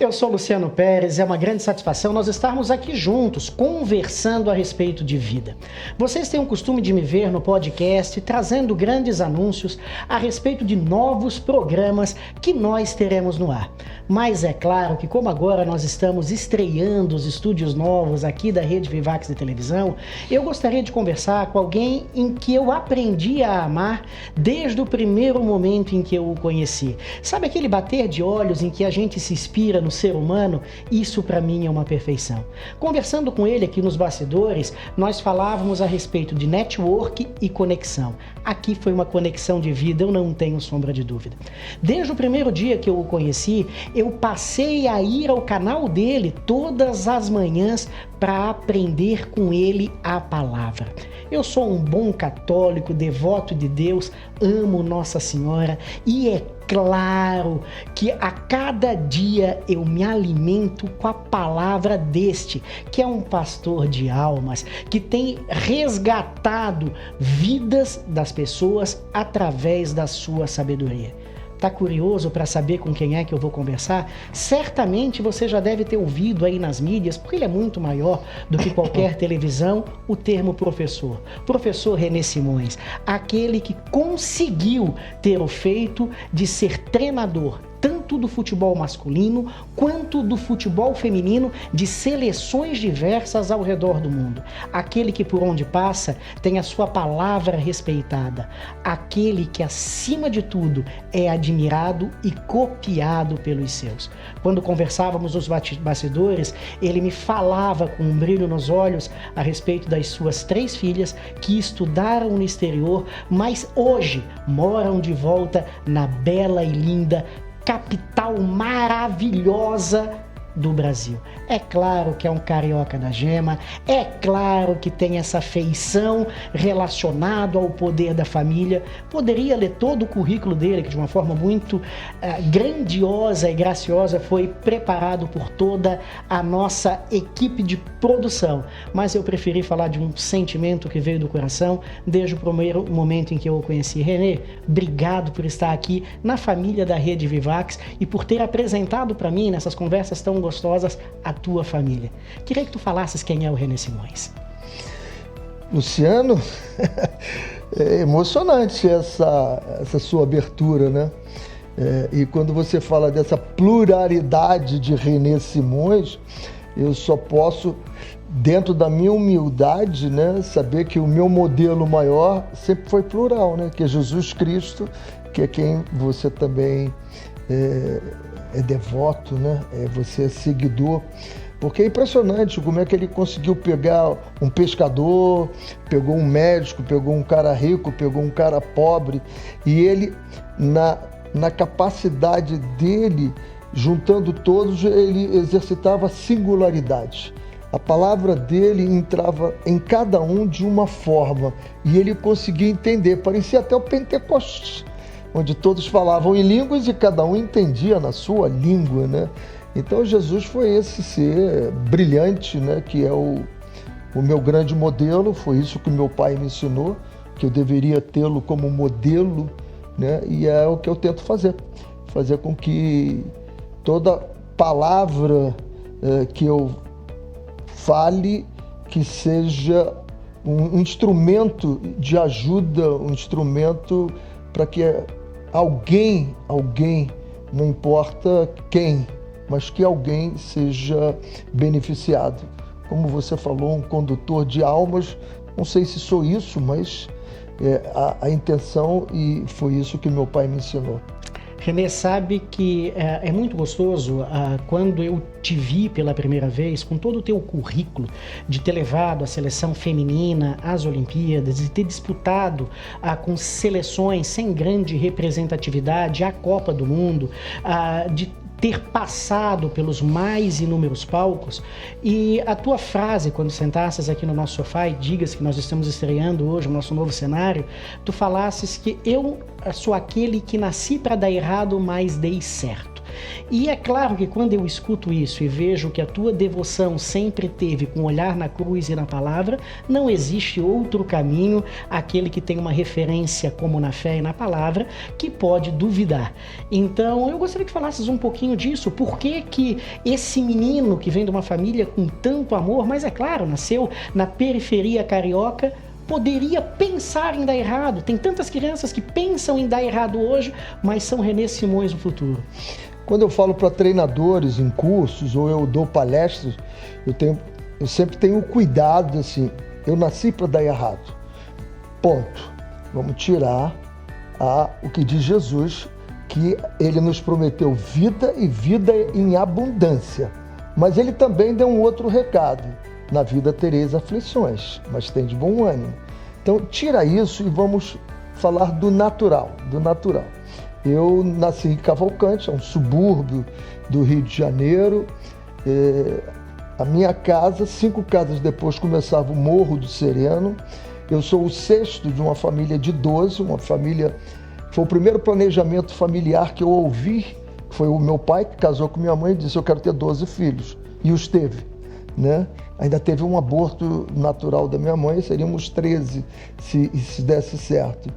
Eu sou Luciano Pérez, é uma grande satisfação nós estarmos aqui juntos, conversando a respeito de vida. Vocês têm o costume de me ver no podcast, trazendo grandes anúncios a respeito de novos programas que nós teremos no ar. Mas é claro que como agora nós estamos estreando os estúdios novos aqui da Rede Vivax de televisão, eu gostaria de conversar com alguém em que eu aprendi a amar desde o primeiro momento em que eu o conheci. Sabe aquele bater de olhos em que a gente se inspira no ser humano? Isso para mim é uma perfeição. Conversando com ele aqui nos bastidores, nós falávamos a respeito de network e conexão. Aqui foi uma conexão de vida, eu não tenho sombra de dúvida. Desde o primeiro dia que eu o conheci, eu passei a ir ao canal dele todas as manhãs para aprender com ele a palavra. Eu sou um bom católico, devoto de Deus, amo Nossa Senhora e é claro que a cada dia eu me alimento com a palavra deste, que é um pastor de almas, que tem resgatado vidas das pessoas através da sua sabedoria. Tá curioso para saber com quem é que eu vou conversar? Certamente você já deve ter ouvido aí nas mídias, porque ele é muito maior do que qualquer televisão, o termo professor. Professor René Simões, aquele que conseguiu ter o feito de ser treinador, tanto do futebol masculino quanto do futebol feminino de seleções diversas ao redor do mundo. Aquele que por onde passa tem a sua palavra respeitada. Aquele que acima de tudo é admirado e copiado pelos seus. Quando conversávamos nos bastidores, ele me falava com um brilho nos olhos a respeito das suas 3 filhas que estudaram no exterior, mas hoje moram de volta na bela e linda capital maravilhosa do Brasil. É claro que é um carioca da gema, é claro que tem essa feição relacionada ao poder da família. Poderia ler todo o currículo dele, que de uma forma muito grandiosa e graciosa foi preparado por toda a nossa equipe de produção. Mas eu preferi falar de um sentimento que veio do coração desde o primeiro momento em que eu o conheci. René, obrigado por estar aqui na família da Rede Vivax e por ter apresentado para mim, nessas conversas tão gostosas, a tua família. Queria que tu falasses quem é o René Simões. Luciano, é emocionante essa sua abertura, né? E quando você fala dessa pluralidade de René Simões, eu só posso, dentro da minha humildade, né, saber que o meu modelo maior sempre foi plural, né? Que é Jesus Cristo, que é quem você também é devoto, né? Você é seguidor, porque é impressionante como é que ele conseguiu pegar um pescador, pegou um médico, pegou um cara rico, pegou um cara pobre, e ele, na capacidade dele, juntando todos, ele exercitava singularidade. A palavra dele entrava em cada um de uma forma, e ele conseguia entender, parecia até o Pentecostes, onde todos falavam em línguas e cada um entendia na sua língua, né? Então Jesus foi esse ser brilhante, né? Que é o meu grande modelo, foi isso que meu pai me ensinou, que eu deveria tê-lo como modelo, né? E é o que eu tento fazer com que toda palavra que eu fale, que seja um instrumento de ajuda, um instrumento para que alguém, não importa quem, mas que alguém seja beneficiado. Como você falou, um condutor de almas, não sei se sou isso, mas a intenção, e foi isso que meu pai me ensinou. René, sabe que é muito gostoso quando eu te vi pela primeira vez, com todo o teu currículo de ter levado a seleção feminina às Olimpíadas, de ter disputado com seleções sem grande representatividade a Copa do Mundo, de ter passado pelos mais inúmeros palcos, e a tua frase, quando sentasses aqui no nosso sofá e digas que nós estamos estreando hoje o nosso novo cenário, tu falasses que eu sou aquele que nasci para dar errado, mas dei certo. E é claro que quando eu escuto isso e vejo que a tua devoção sempre teve com olhar na cruz e na palavra, não existe outro caminho, aquele que tem uma referência como na fé e na palavra, que pode duvidar. Então, eu gostaria que falasses um pouquinho disso, por que que esse menino que vem de uma família com tanto amor, mas é claro, nasceu na periferia carioca, poderia pensar em dar errado. Tem tantas crianças que pensam em dar errado hoje, mas são Renê Simões no futuro. Quando eu falo para treinadores em cursos ou eu dou palestras, eu sempre tenho cuidado, assim, eu nasci para dar errado. Ponto. Vamos tirar o que diz Jesus, que ele nos prometeu vida e vida em abundância. Mas ele também deu um outro recado. Na vida tereis aflições, mas tem de bom ânimo. Então, tira isso e vamos falar do natural. Eu nasci em Cavalcante, é um subúrbio do Rio de Janeiro. A minha casa, 5 casas depois, começava o Morro do Sereno. Eu sou o 6º de uma família de 12, uma família... Foi o primeiro planejamento familiar que eu ouvi. Foi o meu pai que casou com minha mãe e disse: eu quero ter 12 filhos. E os teve, né? Ainda teve um aborto natural da minha mãe, seríamos 13 se desse certo.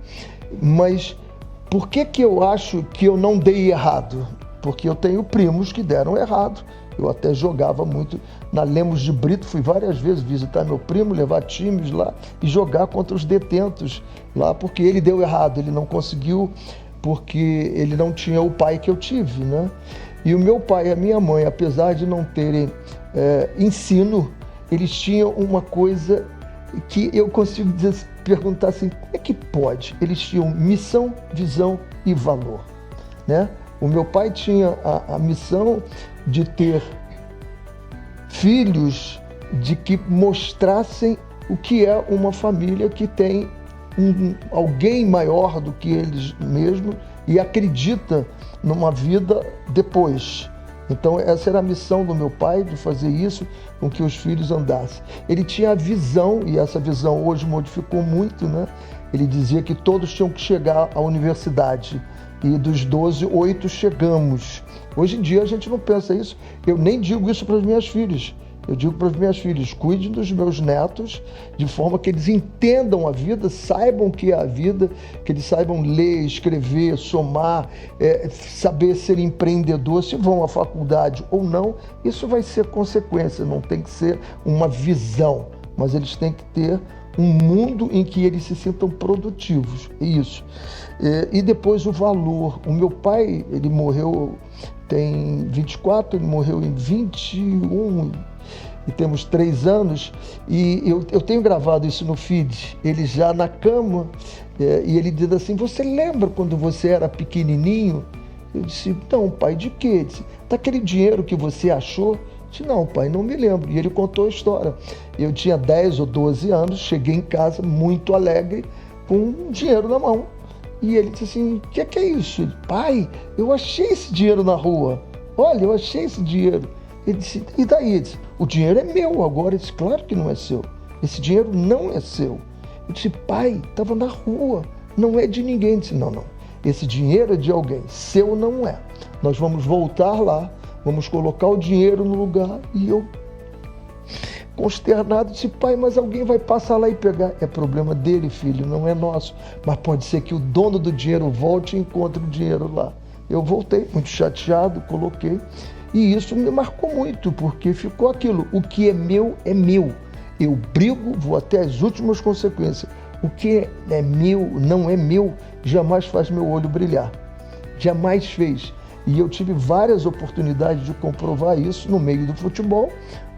Mas por que eu acho que eu não dei errado? Porque eu tenho primos que deram errado. Eu até jogava muito na Lemos de Brito, fui várias vezes visitar meu primo, levar times lá e jogar contra os detentos lá, porque ele deu errado, ele não conseguiu, porque ele não tinha o pai que eu tive, né? E o meu pai e a minha mãe, apesar de não terem ensino, eles tinham uma coisa que eu consigo perguntar assim, como é que pode? Eles tinham missão, visão e valor, né? O meu pai tinha a missão de ter filhos de que mostrassem o que é uma família que tem alguém maior do que eles mesmos e acredita numa vida depois. Então essa era a missão do meu pai, de fazer isso com que os filhos andassem. Ele tinha a visão, e essa visão hoje modificou muito, né? Ele dizia que todos tinham que chegar à universidade, e dos 12, 8 chegamos. Hoje em dia a gente não pensa isso. Eu nem digo isso para as minhas filhas. Eu digo para os meus filhos, cuidem dos meus netos, de forma que eles entendam a vida, saibam o que é a vida, que eles saibam ler, escrever, somar, saber ser empreendedor, se vão à faculdade ou não, isso vai ser consequência, não tem que ser uma visão, mas eles têm que ter um mundo em que eles se sintam produtivos, isso. E depois o valor. O meu pai, ele morreu, tem 24, ele morreu em 21, e temos 3 anos, e eu tenho gravado isso no feed, ele já na cama, e ele diz assim, você lembra quando você era pequenininho? Eu disse, não, pai, de quê? Ele disse, daquele dinheiro que você achou? Eu disse, não, pai, não me lembro. E ele contou a história. Eu tinha 10 ou 12 anos, cheguei em casa muito alegre, com dinheiro na mão. E ele disse assim, o que é isso? Ele, pai, eu achei esse dinheiro na rua. Olha, eu achei esse dinheiro. Ele disse, e daí? Ele disse, o dinheiro é meu agora. Ele disse, claro que não é seu. Esse dinheiro não é seu. Eu disse, pai, estava na rua, não é de ninguém. Ele disse, não. Esse dinheiro é de alguém, seu não é. Nós vamos voltar lá, vamos colocar o dinheiro no lugar. E eu, consternado, disse, pai, mas alguém vai passar lá e pegar. É problema dele, filho, não é nosso. Mas pode ser que o dono do dinheiro volte e encontre o dinheiro lá. Eu voltei, muito chateado, coloquei. E isso me marcou muito, porque ficou aquilo, o que é meu, é meu. Eu brigo, vou até as últimas consequências. O que é meu, não é meu, jamais faz meu olho brilhar. Jamais fez. E eu tive várias oportunidades de comprovar isso no meio do futebol,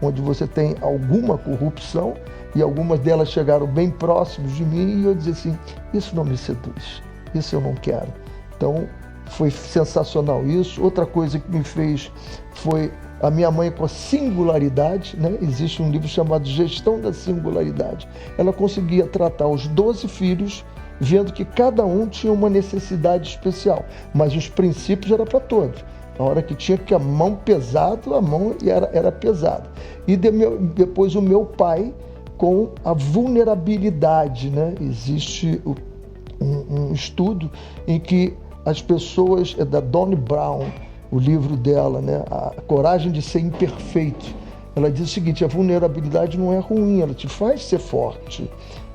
onde você tem alguma corrupção, e algumas delas chegaram bem próximos de mim, e eu dizia assim, isso não me seduz, isso eu não quero. Então, foi sensacional isso. Outra coisa que me fez foi a minha mãe com a singularidade, né? Existe um livro chamado Gestão da Singularidade. Ela conseguia tratar os 12 filhos, vendo que cada um tinha uma necessidade especial, mas os princípios eram para todos. A hora que tinha que a mão pesado, a mão era pesada. E depois o meu pai com a vulnerabilidade, né? Existe um estudo em que as pessoas, da Donnie Brown, o livro dela, né? A Coragem de Ser Imperfeito. Ela diz o seguinte: a vulnerabilidade não é ruim, ela te faz ser forte.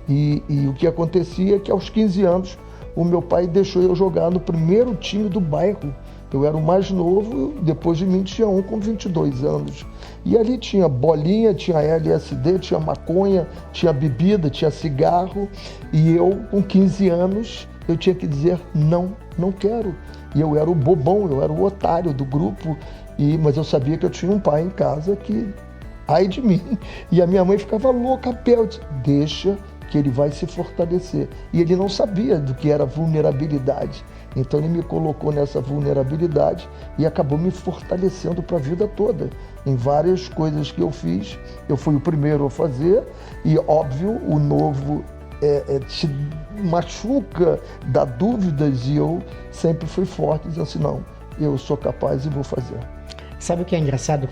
E o que acontecia é que aos 15 anos o meu pai deixou eu jogar no primeiro time do bairro. Eu era o mais novo, depois de mim tinha um com 22 anos. E ali tinha bolinha, tinha LSD, tinha maconha, tinha bebida, tinha cigarro. E eu, com 15 anos, eu tinha que dizer não, não quero. E eu era o bobão, eu era o otário do grupo. Mas eu sabia que eu tinha um pai em casa que, ai de mim. E a minha mãe ficava louca, Pel, deixa que ele vai se fortalecer. E ele não sabia do que era vulnerabilidade. Então ele me colocou nessa vulnerabilidade e acabou me fortalecendo para a vida toda. Em várias coisas que eu fiz, eu fui o primeiro a fazer e, óbvio, o novo te machuca, dá dúvidas, e eu sempre fui forte, dizendo assim, não, eu sou capaz e vou fazer. Sabe o que é engraçado?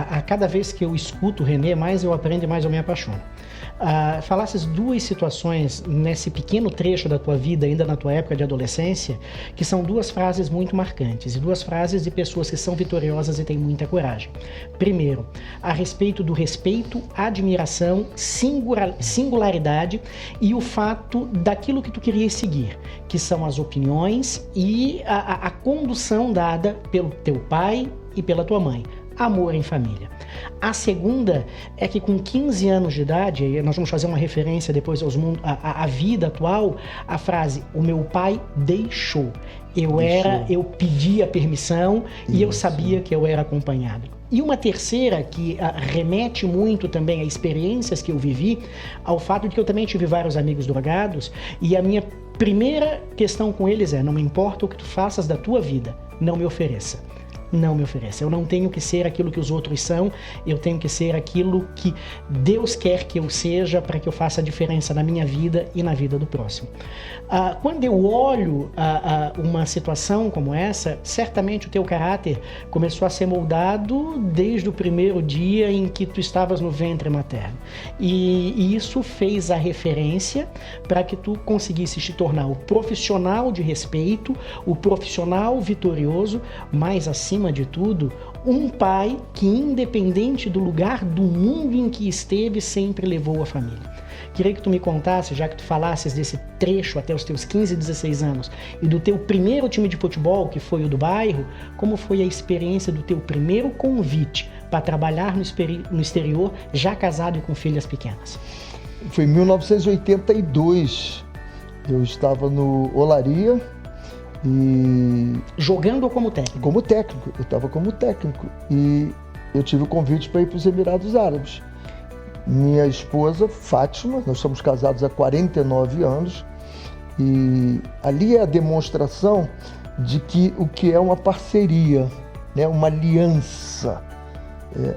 A cada vez que eu escuto o René, mais eu aprendo e mais eu me apaixono. Falasses duas situações nesse pequeno trecho da tua vida, ainda na tua época de adolescência, que são duas frases muito marcantes e duas frases de pessoas que são vitoriosas e têm muita coragem. Primeiro, a respeito do respeito, admiração, singularidade e o fato daquilo que tu querias seguir, que são as opiniões e a condução dada pelo teu pai e pela tua mãe. Amor em família. A segunda é que com 15 anos de idade, e nós vamos fazer uma referência depois à vida atual, a frase, o meu pai deixou. Eu pedia permissão e eu sabia que eu era acompanhado. E uma terceira que remete muito também a experiências que eu vivi, ao fato de que eu também tive vários amigos drogados, e a minha primeira questão com eles é, não me importa o que tu faças da tua vida, não me ofereça. Não me ofereça. Eu não tenho que ser aquilo que os outros são, eu tenho que ser aquilo que Deus quer que eu seja para que eu faça a diferença na minha vida e na vida do próximo. Quando eu olho uma situação como essa, certamente o teu caráter começou a ser moldado desde o primeiro dia em que tu estavas no ventre materno. E isso fez a referência para que tu conseguisses te tornar o profissional de respeito, o profissional vitorioso, mas acima de tudo, um pai que, independente do lugar do mundo em que esteve, sempre levou a família. Queria que tu me contasse, já que tu falasses desse trecho até os teus 15, 16 anos e do teu primeiro time de futebol, que foi o do bairro, como foi a experiência do teu primeiro convite para trabalhar no exterior, já casado e com filhas pequenas? Foi em 1982, eu estava no Olaria, e... Jogando ou como técnico? Como técnico, eu estava como técnico e eu tive o convite para ir para os Emirados Árabes. Minha esposa, Fátima, nós somos casados há 49 anos e ali é a demonstração de que o que é uma parceria, né? Uma aliança.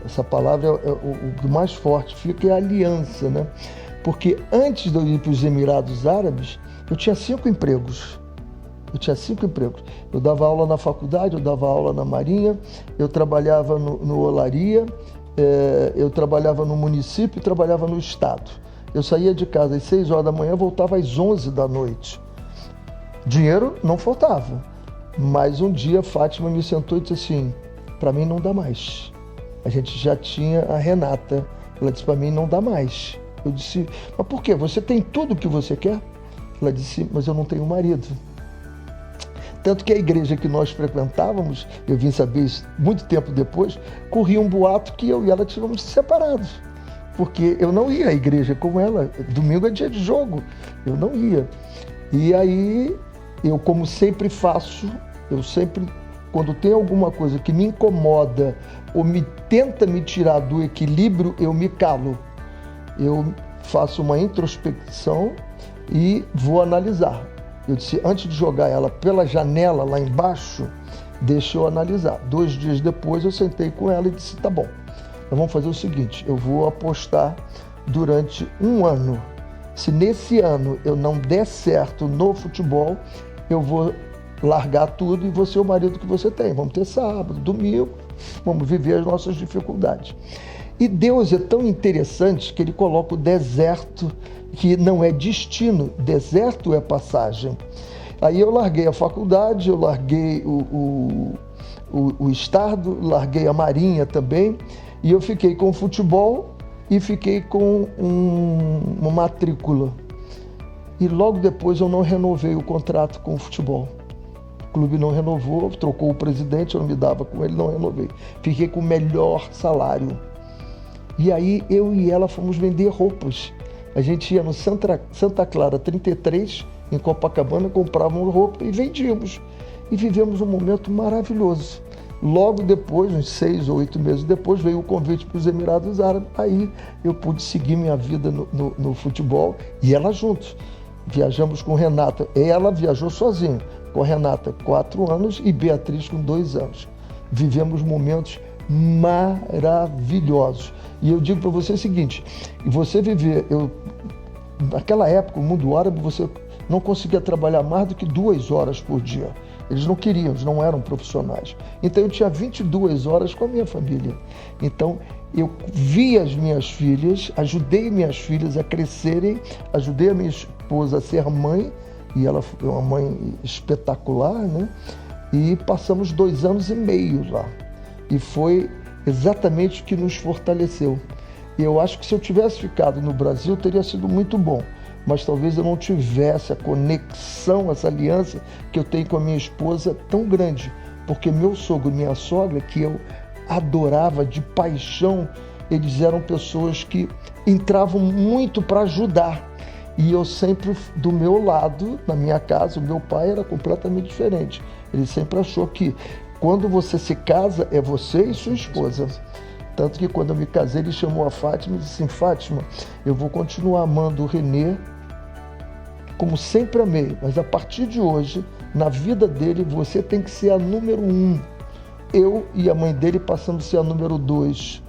Essa palavra o que mais forte fica é a aliança, né? Porque antes de eu ir para os Emirados Árabes, eu tinha 5 empregos. Eu dava aula na faculdade, eu dava aula na Marinha, eu trabalhava no Olaria, eu trabalhava no município e trabalhava no estado. Eu saía de casa às 6 horas da manhã, voltava às 11 da noite. Dinheiro não faltava, mas um dia a Fátima me sentou e disse assim, para mim não dá mais. A gente já tinha a Renata, ela disse, para mim não dá mais. Eu disse, mas por quê? Você tem tudo o que você quer? Ela disse, mas eu não tenho marido. Tanto que a igreja que nós frequentávamos, eu vim saber isso muito tempo depois, corria um boato que eu e ela tínhamos separados. Porque eu não ia à igreja com ela, domingo é dia de jogo, eu não ia. E aí, eu como sempre faço, quando tem alguma coisa que me incomoda ou tenta me tirar do equilíbrio, eu me calo. Eu faço uma introspecção e vou analisar. Eu disse, antes de jogar ela pela janela lá embaixo, deixa eu analisar. 2 dias depois eu sentei com ela e disse, tá bom, nós vamos fazer o seguinte, eu vou apostar durante 1 ano. Se nesse ano eu não der certo no futebol, eu vou largar tudo e vou ser o marido que você tem. Vamos ter sábado, domingo, vamos viver as nossas dificuldades. E Deus é tão interessante que Ele coloca o deserto, que não é destino, deserto é passagem. Aí eu larguei a faculdade, eu larguei o Estardo, larguei a Marinha também, e eu fiquei com o futebol e fiquei com uma matrícula. E logo depois eu não renovei o contrato com o futebol. O clube não renovou, trocou o presidente, eu não me dava com ele, não renovei. Fiquei com o melhor salário. E aí eu e ela fomos vender roupas. A gente ia no Santa Clara 33, em Copacabana, comprávamos roupa e vendíamos. E vivemos um momento maravilhoso. Logo depois, uns 6 ou 8 meses depois, veio o convite para os Emirados Árabes. Aí eu pude seguir minha vida no futebol e ela junto. Viajamos com Renata. Ela viajou sozinha, com Renata 4 anos e Beatriz com 2 anos. Vivemos momentos maravilhosos. E eu digo para você o seguinte, você viver, naquela época, o mundo árabe, você não conseguia trabalhar mais do que 2 horas por dia. Eles não queriam, eles não eram profissionais. Então eu tinha 22 horas com a minha família. Então eu vi as minhas filhas, ajudei minhas filhas a crescerem, ajudei a minha esposa a ser mãe, e ela foi uma mãe espetacular, né? E passamos 2 anos e meio lá. E foi exatamente o que nos fortaleceu. E eu acho que se eu tivesse ficado no Brasil, teria sido muito bom. Mas talvez eu não tivesse a conexão, essa aliança que eu tenho com a minha esposa tão grande. Porque meu sogro e minha sogra, que eu adorava de paixão, eles eram pessoas que entravam muito para ajudar. E eu sempre, do meu lado, na minha casa, o meu pai era completamente diferente. Ele sempre achou que quando você se casa, é você e sua esposa. Tanto que quando eu me casei, ele chamou a Fátima e disse assim, Fátima, eu vou continuar amando o Renê como sempre amei, mas a partir de hoje, na vida dele, você tem que ser a número 1. Eu e a mãe dele passamos a ser a número 2.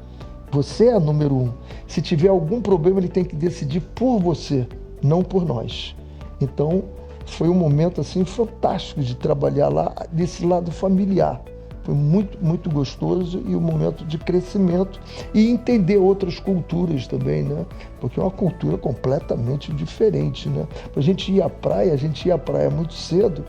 Você é a número 1. Se tiver algum problema, ele tem que decidir por você, não por nós. Então, foi um momento assim fantástico de trabalhar lá, desse lado familiar. Foi muito, muito gostoso e um momento de crescimento e entender outras culturas também, né? Porque é uma cultura completamente diferente, né? A gente ia à praia muito cedo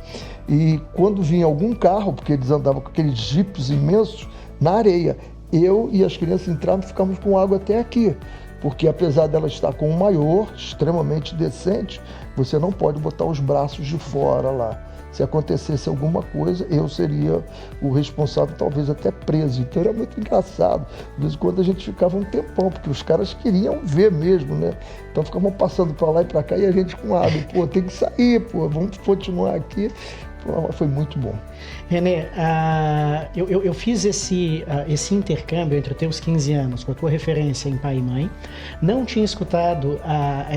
e quando vinha algum carro, porque eles andavam com aqueles jipes imensos na areia, eu e as crianças entrávamos e ficávamos com água até aqui. Porque apesar dela estar com um maior extremamente decente, você não pode botar os braços de fora lá. Se acontecesse alguma coisa, eu seria o responsável, talvez até preso. Então era muito engraçado. De vez em quando a gente ficava um tempão, porque os caras queriam ver mesmo, né? Então ficavam passando para lá e para cá e a gente com água. Pô, tem que sair, pô, vamos continuar aqui. Pô, foi muito bom. Renê, eu fiz esse intercâmbio entre os teus 15 anos, com a tua referência em pai e mãe. Não tinha escutado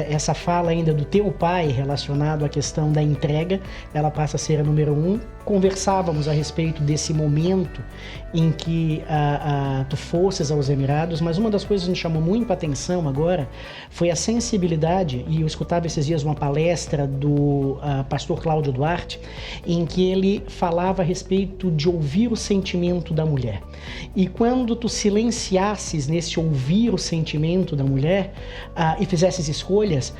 essa fala ainda do teu pai relacionado à questão da entrega. Ela passa a ser a número 1. Conversávamos a respeito desse momento em que tu fosses aos Emirados, mas uma das coisas que me chamou muito a atenção agora foi a sensibilidade, e eu escutava esses dias uma palestra do pastor Cláudio Duarte, em que ele falava a respeito de ouvir o sentimento da mulher. E quando tu silenciasses nesse ouvir o sentimento da mulher e fizesses escolhas,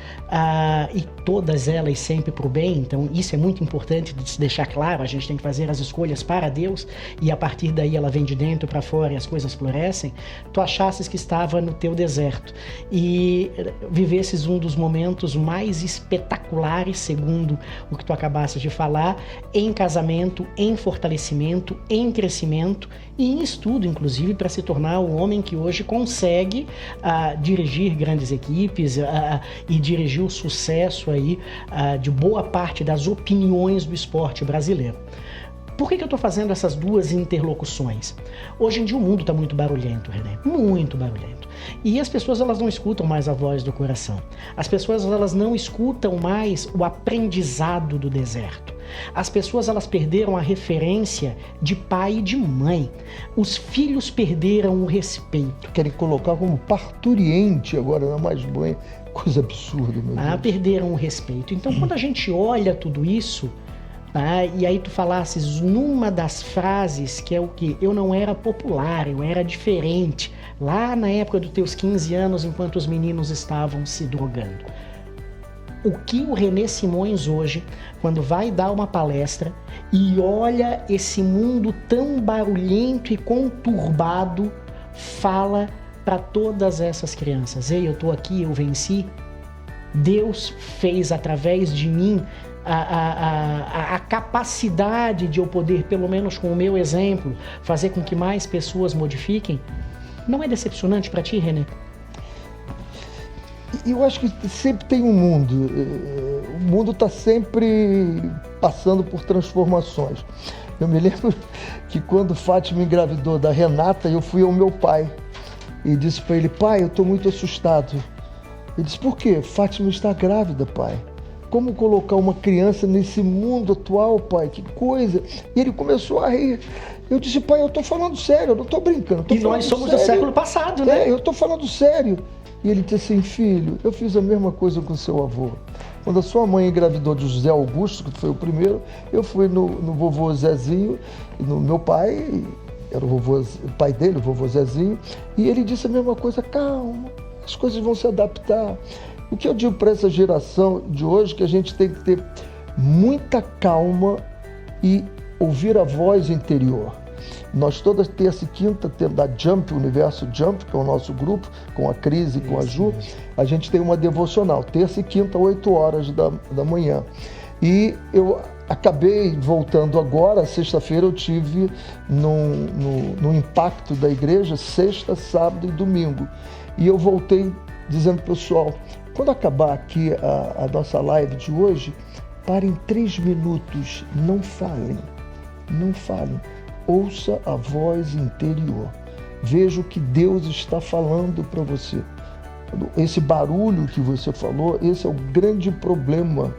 e todas elas sempre para o bem, então isso é muito importante de se deixar claro, a gente tem que fazer as escolhas para Deus e a partir daí ela vem de dentro para fora e as coisas florescem, tu achasses que estava no teu deserto e vivesses um dos momentos mais espetaculares, segundo o que tu acabasses de falar, em casamento, em fortalecimento, em crescimento e em estudo, inclusive, para se tornar um homem que hoje consegue dirigir grandes equipes e dirigir o sucesso aí de boa parte das opiniões do esporte brasileiro. Por que eu estou fazendo essas duas interlocuções? Hoje em dia o mundo está muito barulhento, Renê, muito barulhento. E as pessoas elas não escutam mais a voz do coração. As pessoas elas não escutam mais o aprendizado do deserto. As pessoas elas perderam a referência de pai e de mãe. Os filhos perderam o respeito. Querem colocar como parturiente agora na mais banha. Coisa absurda, meu Deus. Perderam o respeito. Então quando a gente olha tudo isso, e aí tu falasses numa das frases que é o que? Eu não era popular, eu era diferente. Lá na época dos teus 15 anos, enquanto os meninos estavam se drogando. o que o René Simões hoje, quando vai dar uma palestra e olha esse mundo tão barulhento e conturbado, fala para todas essas crianças: ei, eu estou aqui, eu venci. Deus fez através de mim a capacidade de eu poder, pelo menos com o meu exemplo, fazer com que mais pessoas modifiquem. Não é decepcionante para ti, René? Eu acho que sempre tem um mundo. O mundo está sempre passando por transformações. Eu me lembro que quando Fátima engravidou da Renata, eu fui ao meu pai e disse para ele: pai, eu estou muito assustado. Ele disse: por quê? Fátima está grávida, pai. Como colocar uma criança nesse mundo atual, pai? Que coisa! E ele começou a rir. Eu disse: pai, eu estou falando sério, eu não estou brincando. E nós somos do século passado, né? Eu estou falando sério. E ele disse assim: filho, eu fiz a mesma coisa com seu avô. Quando a sua mãe engravidou de José Augusto, que foi o primeiro, eu fui no vovô Zezinho, no meu pai, era o pai dele, o vovô Zezinho, e ele disse a mesma coisa: calma, as coisas vão se adaptar. O que eu digo para essa geração de hoje, que a gente tem que ter muita calma e ouvir a voz interior. Nós todas terça e quinta temos da Jump, Universo Jump, que é o nosso grupo, com a Cris e com a Ju, a gente tem uma devocional, terça e quinta, 8 horas da manhã. E eu acabei voltando agora, sexta-feira eu tive no impacto da igreja, sexta, sábado e domingo. E eu voltei dizendo pro pessoal: quando acabar aqui a nossa live de hoje, parem 3 minutos, não falem, não falem. Ouça a voz interior. Veja o que Deus está falando para você. Esse barulho que você falou, esse é o grande problema,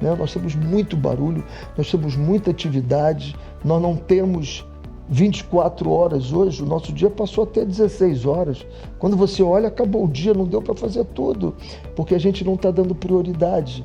né? Nós temos muito barulho, nós temos muita atividade, nós não temos 24 horas hoje, o nosso dia passou até 16 horas. Quando você olha, acabou o dia, não deu para fazer tudo, porque a gente não está dando prioridade.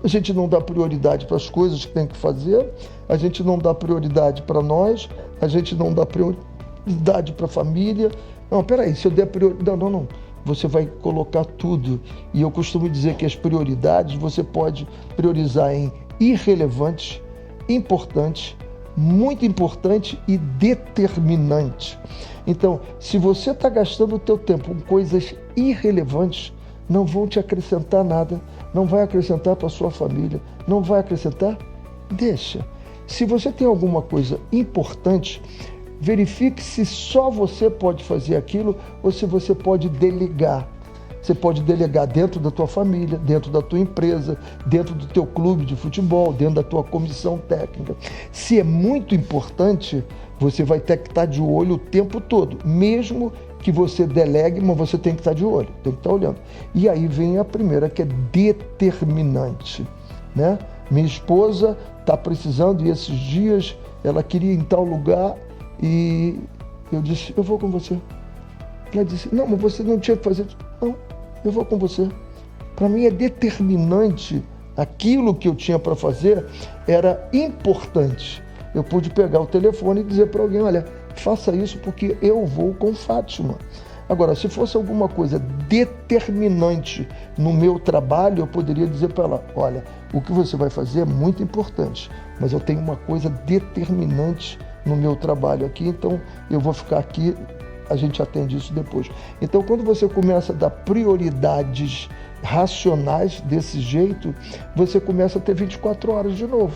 A gente não dá prioridade para as coisas que tem que fazer, a gente não dá prioridade para nós, a gente não dá prioridade para a família. Não, peraí, se eu der prioridade... Não. Você vai colocar tudo. E eu costumo dizer que as prioridades você pode priorizar em irrelevantes, importantes, muito importante e determinante. Então, se você está gastando o teu tempo com coisas irrelevantes, não vão te acrescentar nada, não vai acrescentar para a sua família, não vai acrescentar, deixa. Se você tem alguma coisa importante, verifique se só você pode fazer aquilo ou se você pode delegar. Você pode delegar dentro da tua família, dentro da tua empresa, dentro do teu clube de futebol, dentro da tua comissão técnica. Se é muito importante, você vai ter que estar de olho o tempo todo, mesmo que você delegue, mas você tem que estar de olho, tem que estar olhando. E aí vem a primeira, que é determinante, né? Minha esposa está precisando, e esses dias ela queria ir em tal lugar, e eu disse: eu vou com você. Ela disse: não, mas você não tinha que fazer isso. Não, eu vou com você. Para mim é determinante, aquilo que eu tinha para fazer era importante. Eu pude pegar o telefone e dizer para alguém: olha, faça isso porque eu vou com Fátima. Agora, se fosse alguma coisa determinante no meu trabalho, eu poderia dizer para ela: olha, o que você vai fazer é muito importante, mas eu tenho uma coisa determinante no meu trabalho aqui, então eu vou ficar aqui, a gente atende isso depois. Então, quando você começa a dar prioridades racionais desse jeito, você começa a ter 24 horas de novo.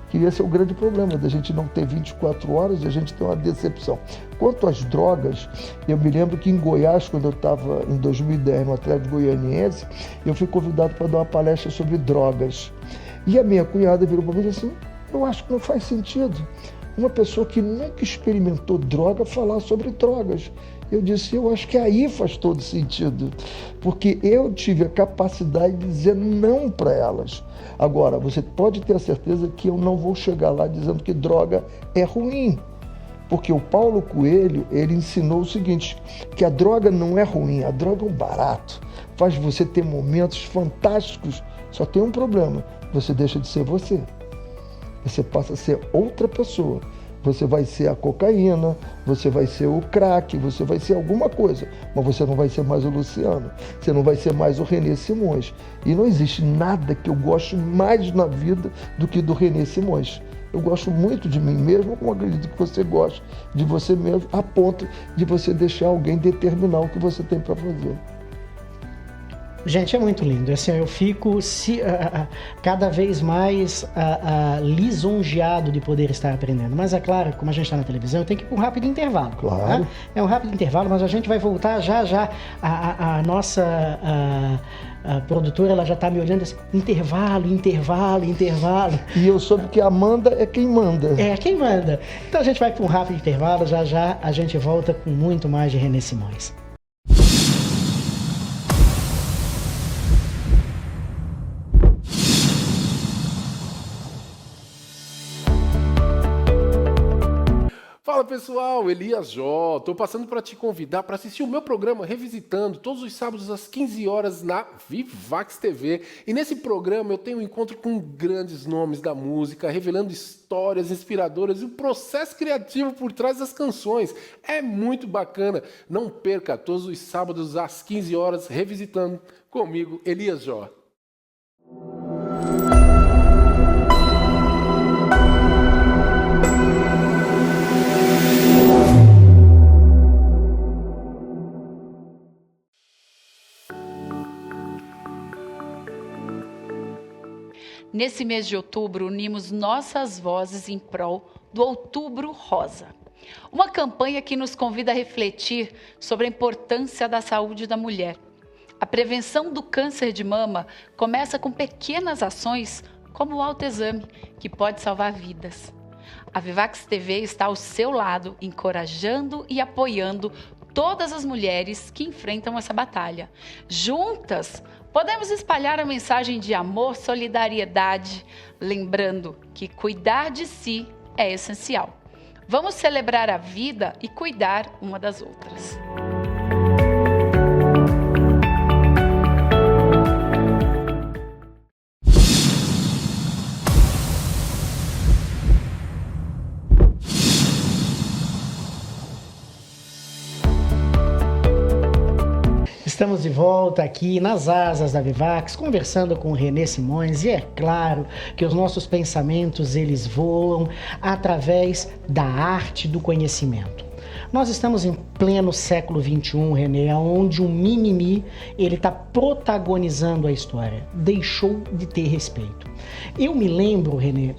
Que esse é o grande problema, da gente não ter 24 horas e a gente ter uma decepção. Quanto às drogas, eu me lembro que em Goiás, quando eu estava em 2010 no Atlético Goianiense, eu fui convidado para dar uma palestra sobre drogas. E a minha cunhada virou para mim e disse assim: eu acho que não faz sentido uma pessoa que nunca experimentou droga falar sobre drogas. Eu disse: eu acho que aí faz todo sentido, porque eu tive a capacidade de dizer não para elas. Agora, você pode ter a certeza que eu não vou chegar lá dizendo que droga é ruim, porque o Paulo Coelho, ele ensinou o seguinte, que a droga não é ruim, a droga é um barato, faz você ter momentos fantásticos, só tem um problema: você deixa de ser você. Você passa a ser outra pessoa. Você vai ser a cocaína, você vai ser o crack, você vai ser alguma coisa, mas você não vai ser mais o Luciano, você não vai ser mais o René Simões. E não existe nada que eu gosto mais na vida do que do René Simões. Eu gosto muito de mim mesmo, como acredito que você gosta de você mesmo, a ponto de você deixar alguém determinar o que você tem para fazer. Gente, é muito lindo. Assim, eu fico cada vez mais lisonjeado de poder estar aprendendo. Mas é claro, como a gente está na televisão, eu tenho que ir para um rápido intervalo. Claro. Né? É um rápido intervalo, mas a gente vai voltar já já. A nossa a produtora, ela já está me olhando assim, intervalo. E eu soube que a Amanda é quem manda. É, quem manda. Então a gente vai para um rápido intervalo, já já a gente volta com muito mais de René Simões. Fala pessoal, Elias Jó, tô passando para te convidar para assistir o meu programa Revisitando, todos os sábados às 15 horas na Vivax TV. E nesse programa eu tenho um encontro com grandes nomes da música, revelando histórias inspiradoras e o processo criativo por trás das canções. É muito bacana, não perca todos os sábados às 15 horas Revisitando comigo, Elias Jó. Nesse mês de outubro, unimos nossas vozes em prol do Outubro Rosa. Uma campanha que nos convida a refletir sobre a importância da saúde da mulher. A prevenção do câncer de mama começa com pequenas ações como o autoexame, que pode salvar vidas. A Vivax TV está ao seu lado, encorajando e apoiando todas as mulheres que enfrentam essa batalha. Juntas, podemos espalhar a mensagem de amor, solidariedade, lembrando que cuidar de si é essencial. Vamos celebrar a vida e cuidar uma das outras. Estamos de volta aqui nas asas da Vivax, conversando com o René Simões, e é claro que os nossos pensamentos, eles voam através da arte do conhecimento. Nós estamos em pleno século XXI, René, onde o mimimi, ele está protagonizando a história, deixou de ter respeito. Eu me lembro, René,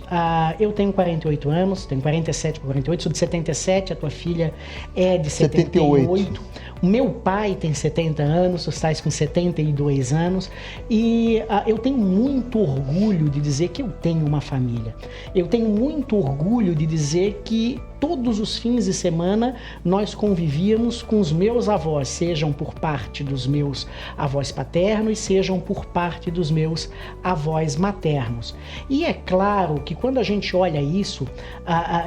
eu tenho 48 anos, tenho 47 por 48, sou de 77, a tua filha é de 78. O meu pai tem 70 anos, tu estás com 72 anos, e eu tenho muito orgulho de dizer que eu tenho uma família. Eu tenho muito orgulho de dizer que todos os fins de semana nós convivíamos com os meus avós, sejam por parte dos meus avós paternos, sejam por parte dos meus avós maternos. E é claro que quando a gente olha isso,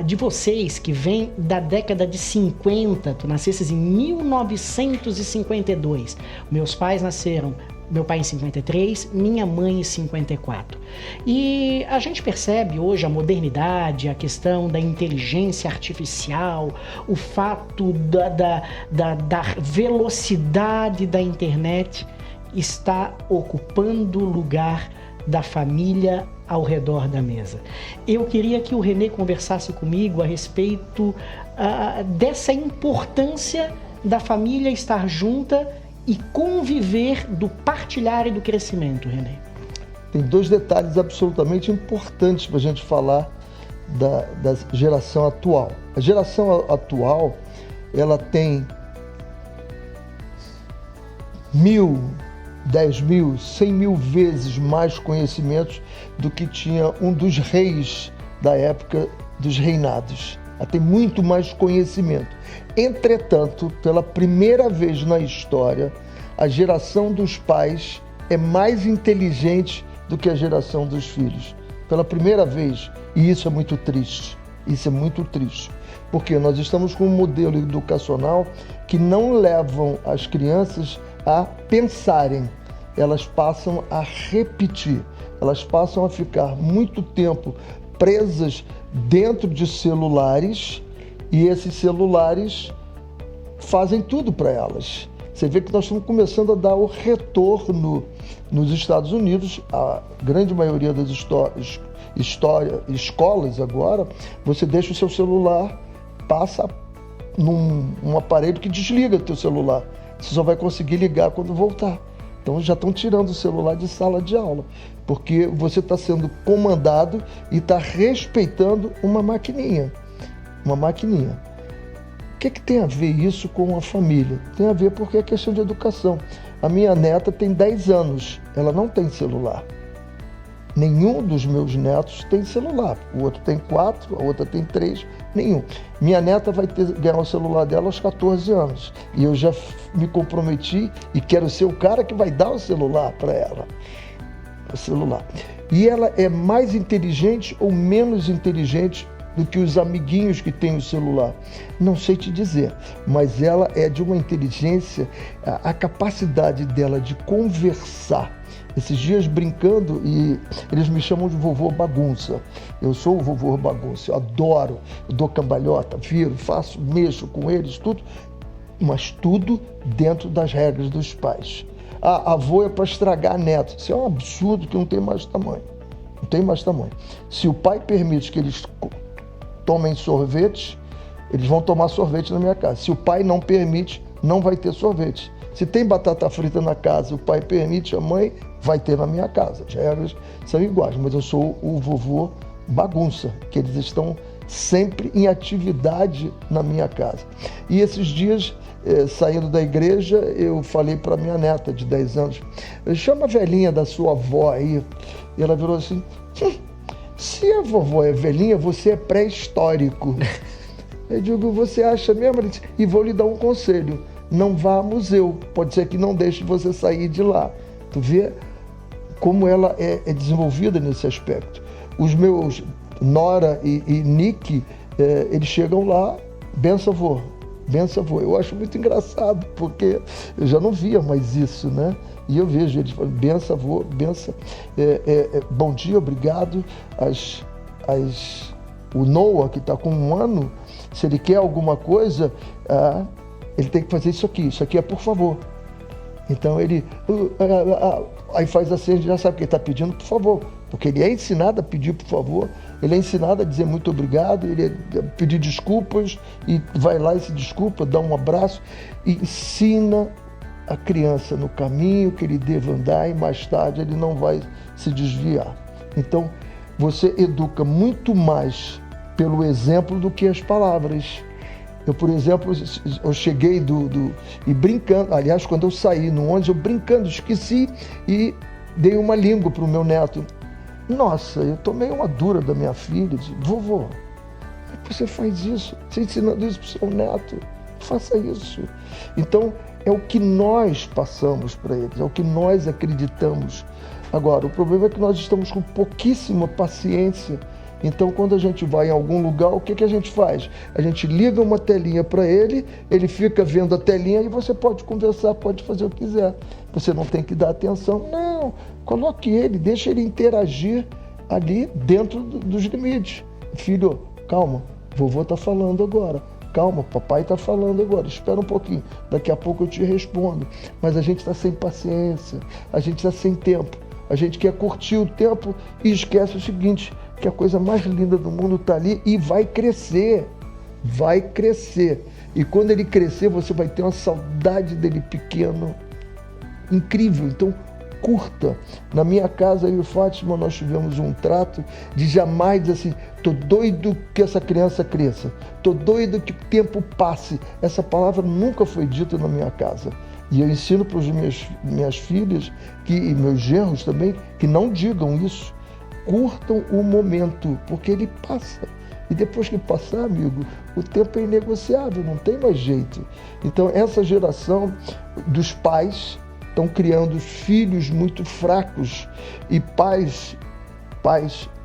de vocês que vêm da década de 50, tu nascesses em 1952, meus pais nasceram, meu pai em 53, minha mãe em 54. E a gente percebe hoje a modernidade, a questão da inteligência artificial, o fato da velocidade da internet está ocupando o lugar da família ao redor da mesa. Eu queria que o René conversasse comigo a respeito dessa importância da família estar junta e conviver, do partilhar e do crescimento, René. Tem dois detalhes absolutamente importantes para a gente falar da geração atual. A geração atual, ela tem 1.000, 10.000, 100.000 vezes mais conhecimentos do que tinha um dos reis da época dos reinados. Ela tem muito mais conhecimento. Entretanto, pela primeira vez na história, a geração dos pais é mais inteligente do que a geração dos filhos. Pela primeira vez, e isso é muito triste. Isso é muito triste, porque nós estamos com um modelo educacional que não levam as crianças a pensarem, elas passam a repetir, elas passam a ficar muito tempo presas dentro de celulares e esses celulares fazem tudo para elas. Você vê que nós estamos começando a dar o retorno nos Estados Unidos, a grande maioria das escolas agora, você deixa o seu celular, passa num aparelho que desliga o teu celular. Você só vai conseguir ligar quando voltar. Então já estão tirando o celular de sala de aula, porque você está sendo comandado e está respeitando uma maquininha. Uma maquininha. O que tem a ver isso com a família? Tem a ver porque é questão de educação. A minha neta tem 10 anos, ela não tem celular. Nenhum dos meus netos tem celular. O outro tem 4, a outra tem 3, nenhum. Minha neta vai ganhar o celular dela aos 14 anos. E eu já me comprometi e quero ser o cara que vai dar o celular para ela. O celular. E ela é mais inteligente ou menos inteligente do que os amiguinhos que têm o celular? Não sei te dizer, mas ela é de uma inteligência, a capacidade dela de conversar. Esses dias brincando, e eles me chamam de vovô bagunça. Eu sou o vovô bagunça, eu adoro, eu dou cambalhota, viro, faço, mexo com eles, tudo, mas tudo dentro das regras dos pais. Avô é para estragar neto. Isso é um absurdo que não tem mais tamanho. Não tem mais tamanho. Se o pai permite que eles tomem sorvete, eles vão tomar sorvete na minha casa. Se o pai não permite, não vai ter sorvete. Se tem batata frita na casa, o pai permite, a mãe vai ter na minha casa. As regras são iguais, mas eu sou o vovô bagunça, que eles estão sempre em atividade na minha casa. E esses dias, saindo da igreja, eu falei para minha neta de 10 anos, chama a velhinha da sua avó aí. E ela virou assim, se a vovó é velhinha, você é pré-histórico. Eu digo, você acha mesmo? E vou lhe dar um conselho, não vá a museu, pode ser que não deixe você sair de lá. Tu vê como ela é desenvolvida nesse aspecto. Os meus Nora e Nick, eles chegam lá, benção avô, benção avô. Eu acho muito engraçado, porque eu já não via mais isso, né? E eu vejo eles falando, benção avô, benção, bom dia, obrigado. O Noah, que está com 1 ano, se ele quer alguma coisa, ele tem que fazer isso aqui é por favor. Então ele aí faz assim, a gente já sabe que ele está pedindo por favor, porque ele é ensinado a pedir por favor, ele é ensinado a dizer muito obrigado, ele é pedir desculpas e vai lá e se desculpa, dá um abraço e ensina a criança no caminho que ele deve andar e mais tarde ele não vai se desviar. Então você educa muito mais pelo exemplo do que as palavras. Eu, por exemplo, eu cheguei e brincando, aliás, quando eu saí no ônibus, eu brincando, esqueci e dei uma língua para o meu neto. Nossa, eu tomei uma dura da minha filha, disse, vovô, como é que você faz isso? Você ensinando isso para o seu neto? Faça isso. Então, é o que nós passamos para eles, é o que nós acreditamos. Agora, o problema é que nós estamos com pouquíssima paciência. Então, quando a gente vai em algum lugar, o que a gente faz? A gente liga uma telinha para ele, ele fica vendo a telinha e você pode conversar, pode fazer o que quiser. Você não tem que dar atenção. Não, coloque ele, deixa ele interagir ali dentro dos limites. Filho, calma, vovô está falando agora. Calma, papai está falando agora, espera um pouquinho, daqui a pouco eu te respondo. Mas a gente está sem paciência, a gente está sem tempo. A gente quer curtir o tempo e esquece o seguinte, que a coisa mais linda do mundo está ali e vai crescer. Vai crescer. E quando ele crescer, você vai ter uma saudade dele pequeno incrível. Então, curta. Na minha casa, eu e Fátima, nós tivemos um trato de jamais dizer assim, tô doido que essa criança cresça. Tô doido que o tempo passe. Essa palavra nunca foi dita na minha casa. E eu ensino para as minhas filhas e meus genros também que não digam isso. Curtam o momento, porque ele passa. E depois que passar, amigo, o tempo é inegociável, não tem mais jeito. Então, essa geração dos pais estão criando filhos muito fracos e pais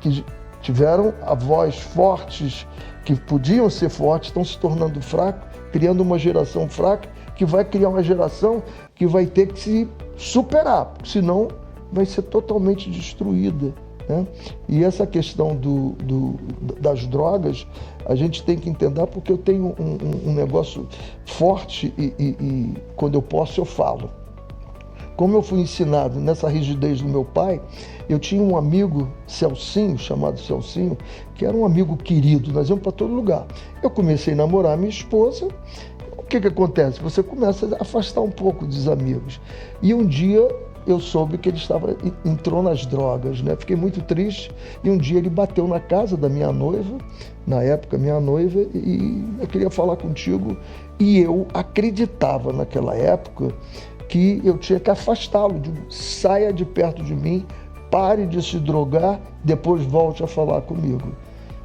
que tiveram avós fortes, que podiam ser fortes, estão se tornando fracos, criando uma geração fraca, que vai criar uma geração que vai ter que se superar, senão vai ser totalmente destruída. né? E essa questão das drogas, a gente tem que entender, porque eu tenho um negócio forte e quando eu posso eu falo. Como eu fui ensinado nessa rigidez do meu pai, eu tinha um amigo, Celcinho, chamado Celcinho, que era um amigo querido, nós íamos para todo lugar. Eu comecei a namorar minha esposa, o que acontece? Você começa a afastar um pouco dos amigos. E um dia eu soube que ele entrou nas drogas, né? Fiquei muito triste, e um dia ele bateu na casa da minha noiva, na época minha noiva, e eu queria falar contigo, e eu acreditava naquela época que eu tinha que afastá-lo, saia de perto de mim, pare de se drogar, depois volte a falar comigo.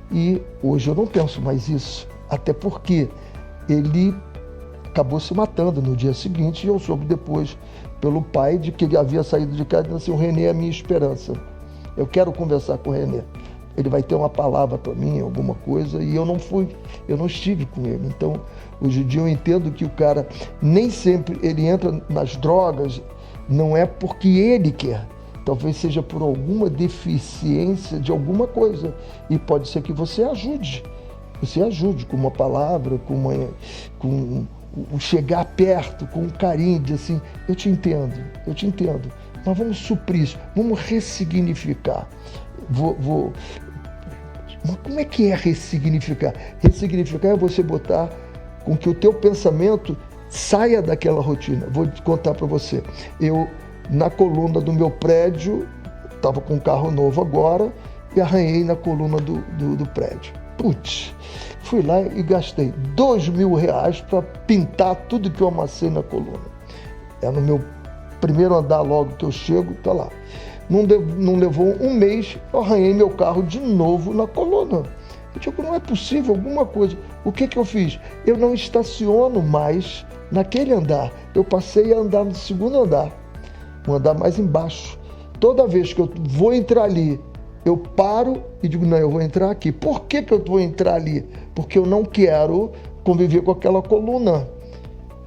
E hoje eu não penso mais isso, até porque ele acabou se matando no dia seguinte, e eu soube depois pelo pai de que ele havia saído de casa e disse assim: o Renê é a minha esperança, eu quero conversar com o Renê, ele vai ter uma palavra para mim, alguma coisa, e eu não estive com ele. Então, hoje em dia eu entendo que o cara nem sempre ele entra nas drogas, não é porque ele quer, talvez seja por alguma deficiência de alguma coisa, e pode ser que você ajude com uma palavra, com chegar perto, com um carinho, de assim, eu te entendo, mas vamos suprir isso, vamos ressignificar. Mas como é que é ressignificar? Ressignificar é você botar com que o teu pensamento saia daquela rotina. Vou contar para você. Eu, na coluna do meu prédio, estava com um carro novo agora, e arranhei na coluna do prédio. Putz, fui lá e gastei R$2.000 para pintar tudo que eu amassei na coluna. É no meu primeiro andar, logo que eu chego, tá lá. Não levou um mês, eu arranhei meu carro de novo na coluna. Eu digo, não é possível alguma coisa. O que eu fiz? Eu não estaciono mais naquele andar. Eu passei a andar no segundo andar, um andar mais embaixo. Toda vez que eu vou entrar ali, eu paro e digo, não, eu vou entrar aqui. Por que eu vou entrar ali? Porque eu não quero conviver com aquela coluna.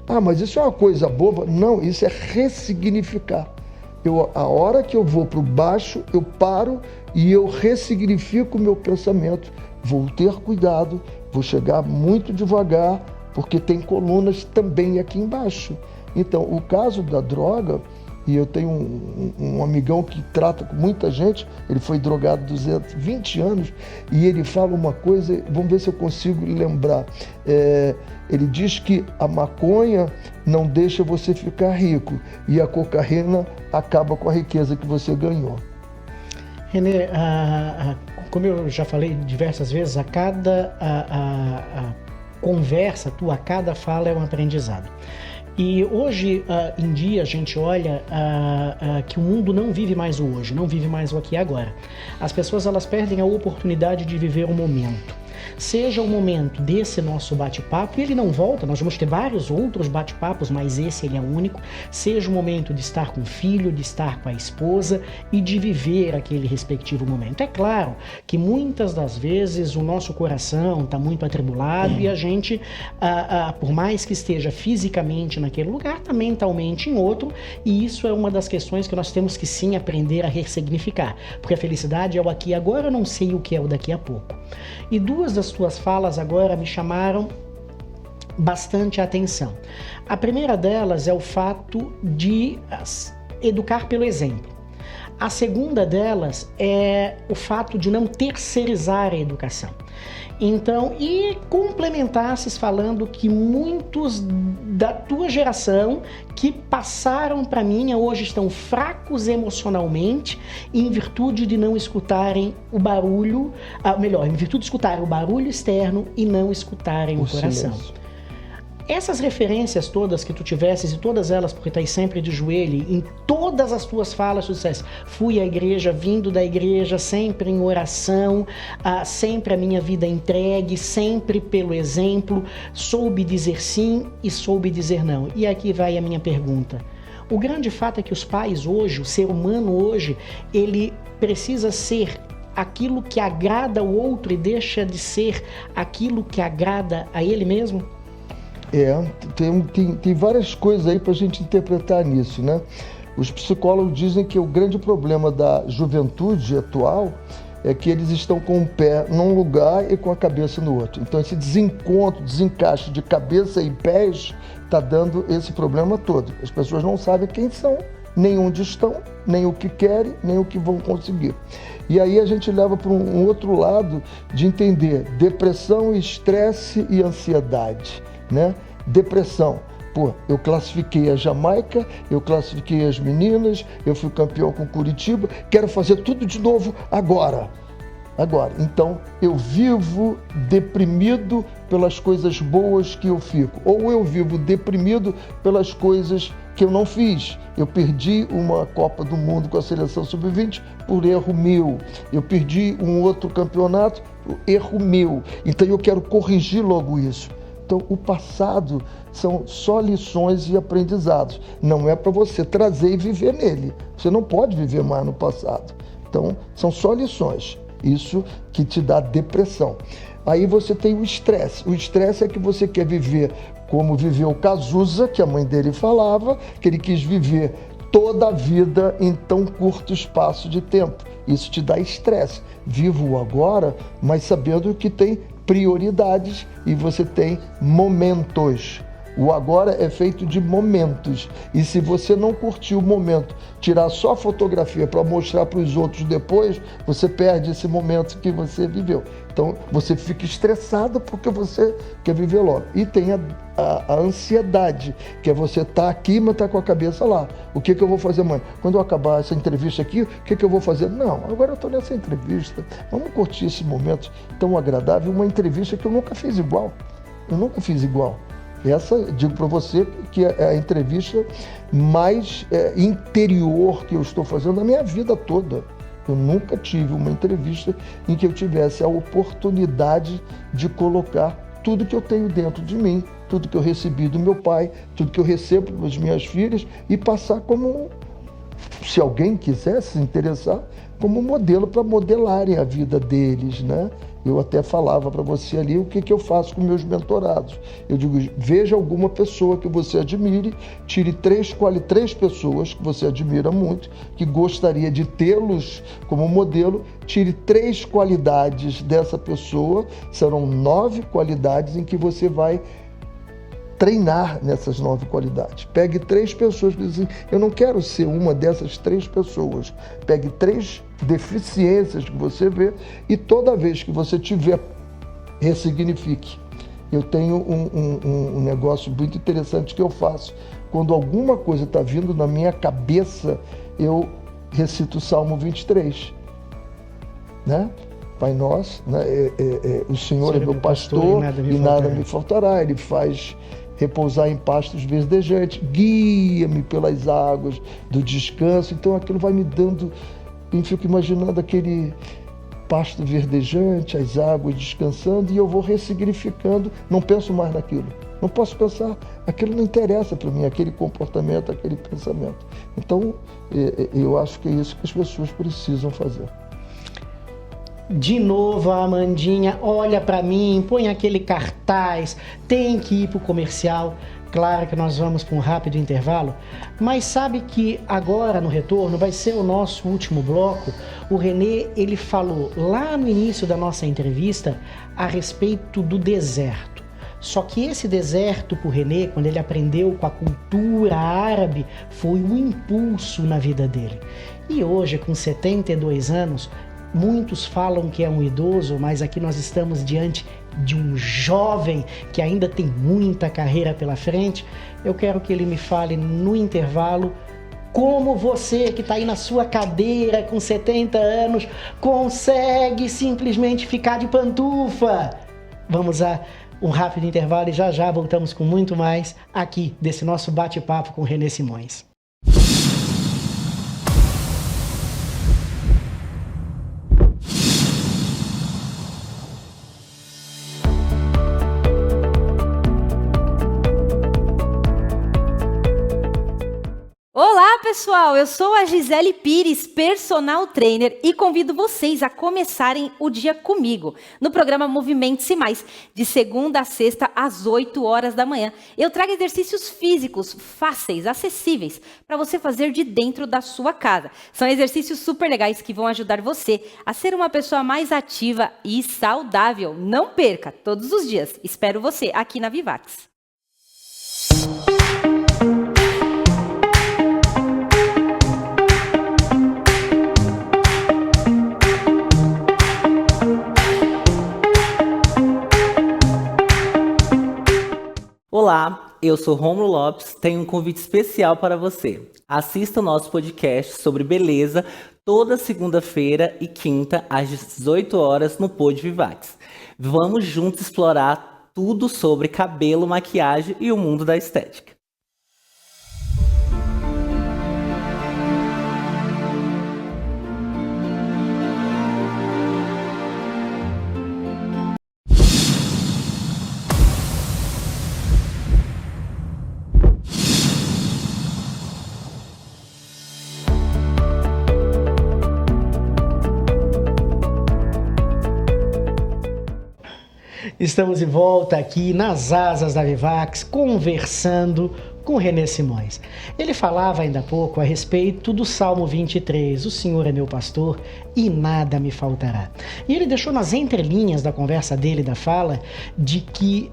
Ah, mas isso é uma coisa boba? Não, isso é ressignificar. A hora que eu vou para o baixo, eu paro e eu ressignifico o meu pensamento. Vou ter cuidado, vou chegar muito devagar, porque tem colunas também aqui embaixo. Então, o caso da droga, e eu tenho um amigão que trata com muita gente, ele foi drogado 220 anos, e ele fala uma coisa, vamos ver se eu consigo lembrar. Ele diz que a maconha não deixa você ficar rico, e a cocaína acaba com a riqueza que você ganhou. Renê, como eu já falei diversas vezes, a cada conversa tua, a cada fala é um aprendizado. E hoje em dia a gente olha que o mundo não vive mais o hoje, não vive mais o aqui e agora. As pessoas elas perdem a oportunidade de viver o momento. Seja o momento desse nosso bate-papo, e ele não volta, nós vamos ter vários outros bate-papos, mas esse ele é único. Seja o momento de estar com o filho, de estar com a esposa e de viver aquele respectivo momento. É claro que muitas das vezes o nosso coração está muito atribulado e a gente, por mais que esteja fisicamente naquele lugar, está mentalmente em outro, e isso é uma das questões que nós temos que sim aprender a ressignificar, porque a felicidade é o aqui e agora, eu não sei o que é o daqui a pouco. E duas das tuas falas agora me chamaram bastante a atenção. A primeira delas é o fato de educar pelo exemplo. A segunda delas é o fato de não terceirizar a educação. Então, e complementasses falando que muitos da tua geração que passaram para mim hoje estão fracos emocionalmente em virtude de não escutarem o barulho, em virtude de escutarem o barulho externo e não escutarem o coração. Silêncio. Essas referências todas que tu tivesses, e todas elas, porque estás sempre de joelho, em todas as tuas falas tu disseste, fui à igreja, vindo da igreja, sempre em oração, sempre a minha vida entregue, sempre pelo exemplo, soube dizer sim e soube dizer não. E aqui vai a minha pergunta. O grande fato é que os pais hoje, o ser humano hoje, ele precisa ser aquilo que agrada ao outro e deixa de ser aquilo que agrada a ele mesmo? Tem várias coisas aí para a gente interpretar nisso, né? Os psicólogos dizem que o grande problema da juventude atual é que eles estão com o pé num lugar e com a cabeça no outro. Então esse desencontro, desencaixe de cabeça e pés está dando esse problema todo. As pessoas não sabem quem são, nem onde estão, nem o que querem, nem o que vão conseguir. E aí a gente leva para um outro lado de entender depressão, estresse e ansiedade, né? Depressão. Pô, eu classifiquei a Jamaica, eu classifiquei as meninas, eu fui campeão com Curitiba, quero fazer tudo de novo agora. Então, eu vivo deprimido pelas coisas boas que eu fico, ou eu vivo deprimido pelas coisas que eu não fiz. Eu perdi uma Copa do Mundo com a seleção sub-20 por erro meu. Eu perdi um outro campeonato por erro meu. Então, eu quero corrigir logo isso. Então, o passado são só lições e aprendizados. Não é para você trazer e viver nele. Você não pode viver mais no passado. Então, são só lições. Isso que te dá depressão. Aí você tem o estresse. O estresse é que você quer viver como viveu Cazuza, que a mãe dele falava, que ele quis viver toda a vida em tão curto espaço de tempo. Isso te dá estresse. Viva o agora, mas sabendo que tem prioridades e você tem momentos. O agora é feito de momentos. E se você não curtir o momento, tirar só a fotografia para mostrar para os outros depois, você perde esse momento que você viveu. Então, você fica estressado porque você quer viver logo. E tem a ansiedade, que é você estar aqui, mas estar com a cabeça lá. O que eu vou fazer amanhã? Quando eu acabar essa entrevista aqui, o que eu vou fazer? Não, agora eu estou nessa entrevista. Vamos curtir esse momento tão agradável. Uma entrevista que eu nunca fiz igual. Essa, digo para você, que é a entrevista mais interior que eu estou fazendo na minha vida toda. Eu nunca tive uma entrevista em que eu tivesse a oportunidade de colocar tudo que eu tenho dentro de mim, tudo que eu recebi do meu pai, tudo que eu recebo das minhas filhas e passar como, se alguém quisesse se interessar, como modelo para modelarem a vida deles, né? Eu até falava para você ali o que eu faço com meus mentorados. Eu digo, veja alguma pessoa que você admire, tire três pessoas que você admira muito, que gostaria de tê-los como modelo, tire 3 qualidades dessa pessoa, serão 9 qualidades em que você vai treinar nessas 9 qualidades. Pegue 3 pessoas que dizem, eu não quero ser uma dessas 3 pessoas. Pegue 3 deficiências que você vê e toda vez que você tiver, ressignifique. Eu tenho um negócio muito interessante que eu faço. Quando alguma coisa está vindo na minha cabeça, eu recito o Salmo 23, né? Pai nosso, né? O Senhor é meu pastor e nada me faltará. Ele faz repousar em pastos verdejantes, guia-me pelas águas do descanso. Então aquilo vai me dando, eu fico imaginando aquele pasto verdejante, as águas descansando, e eu vou ressignificando, não penso mais naquilo. Não posso pensar, aquilo não interessa para mim, aquele comportamento, aquele pensamento. Então, eu acho que é isso que as pessoas precisam fazer. De novo a Amandinha, olha para mim, põe aquele cartaz, tem que ir para o comercial. Claro que nós vamos para um rápido intervalo, mas sabe que agora no retorno vai ser o nosso último bloco. O Renê, ele falou lá no início da nossa entrevista a respeito do deserto. Só que esse deserto para o Renê, quando ele aprendeu com a cultura árabe, foi um impulso na vida dele. E hoje, com 72 anos, muitos falam que é um idoso, mas aqui nós estamos diante de um jovem que ainda tem muita carreira pela frente. Eu quero que ele me fale no intervalo como você que está aí na sua cadeira com 70 anos consegue simplesmente ficar de pantufa. Vamos a um rápido intervalo e já já voltamos com muito mais aqui desse nosso bate-papo com Renê Simões. Olá, pessoal, eu sou a Gisele Pires, personal trainer, e convido vocês a começarem o dia comigo no programa Movimente-se Mais, de segunda a sexta às 8 horas da manhã. Eu trago exercícios físicos fáceis, acessíveis, para você fazer de dentro da sua casa. São exercícios super legais que vão ajudar você a ser uma pessoa mais ativa e saudável. Não perca, todos os dias. Espero você aqui na Vivax. Olá, eu sou Rômulo Lopes, tenho um convite especial para você. Assista o nosso podcast sobre beleza toda segunda-feira e quinta às 18 horas no Pod Vivax. Vamos juntos explorar tudo sobre cabelo, maquiagem e o mundo da estética. Estamos de volta aqui nas asas da Vivax, conversando com René Simões. Ele falava ainda há pouco a respeito do Salmo 23, o Senhor é meu pastor e nada me faltará. E ele deixou nas entrelinhas da conversa dele, da fala, de que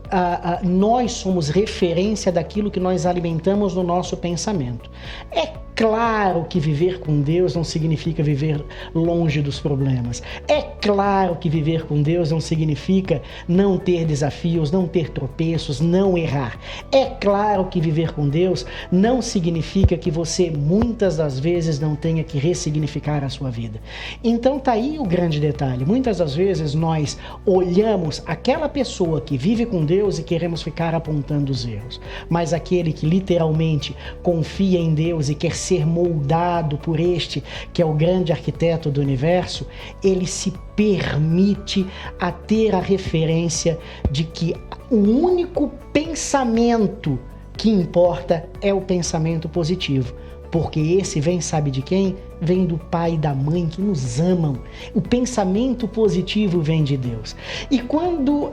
nós somos referência daquilo que nós alimentamos no nosso pensamento. É claro que viver com Deus não significa viver longe dos problemas. É claro que viver com Deus não significa não ter desafios, não ter tropeços, não errar. É claro que viver com Deus não significa que você muitas das vezes não tenha que ressignificar a sua vida. Então tá aí o grande detalhe. Muitas das vezes nós olhamos aquela pessoa que vive com Deus e queremos ficar apontando os erros. Mas aquele que literalmente confia em Deus e quer ser moldado por este, que é o grande arquiteto do universo, ele se permite a ter a referência de que o único pensamento que importa é o pensamento positivo. Porque esse vem, sabe de quem? Vem do pai e da mãe que nos amam. O pensamento positivo vem de Deus. E quando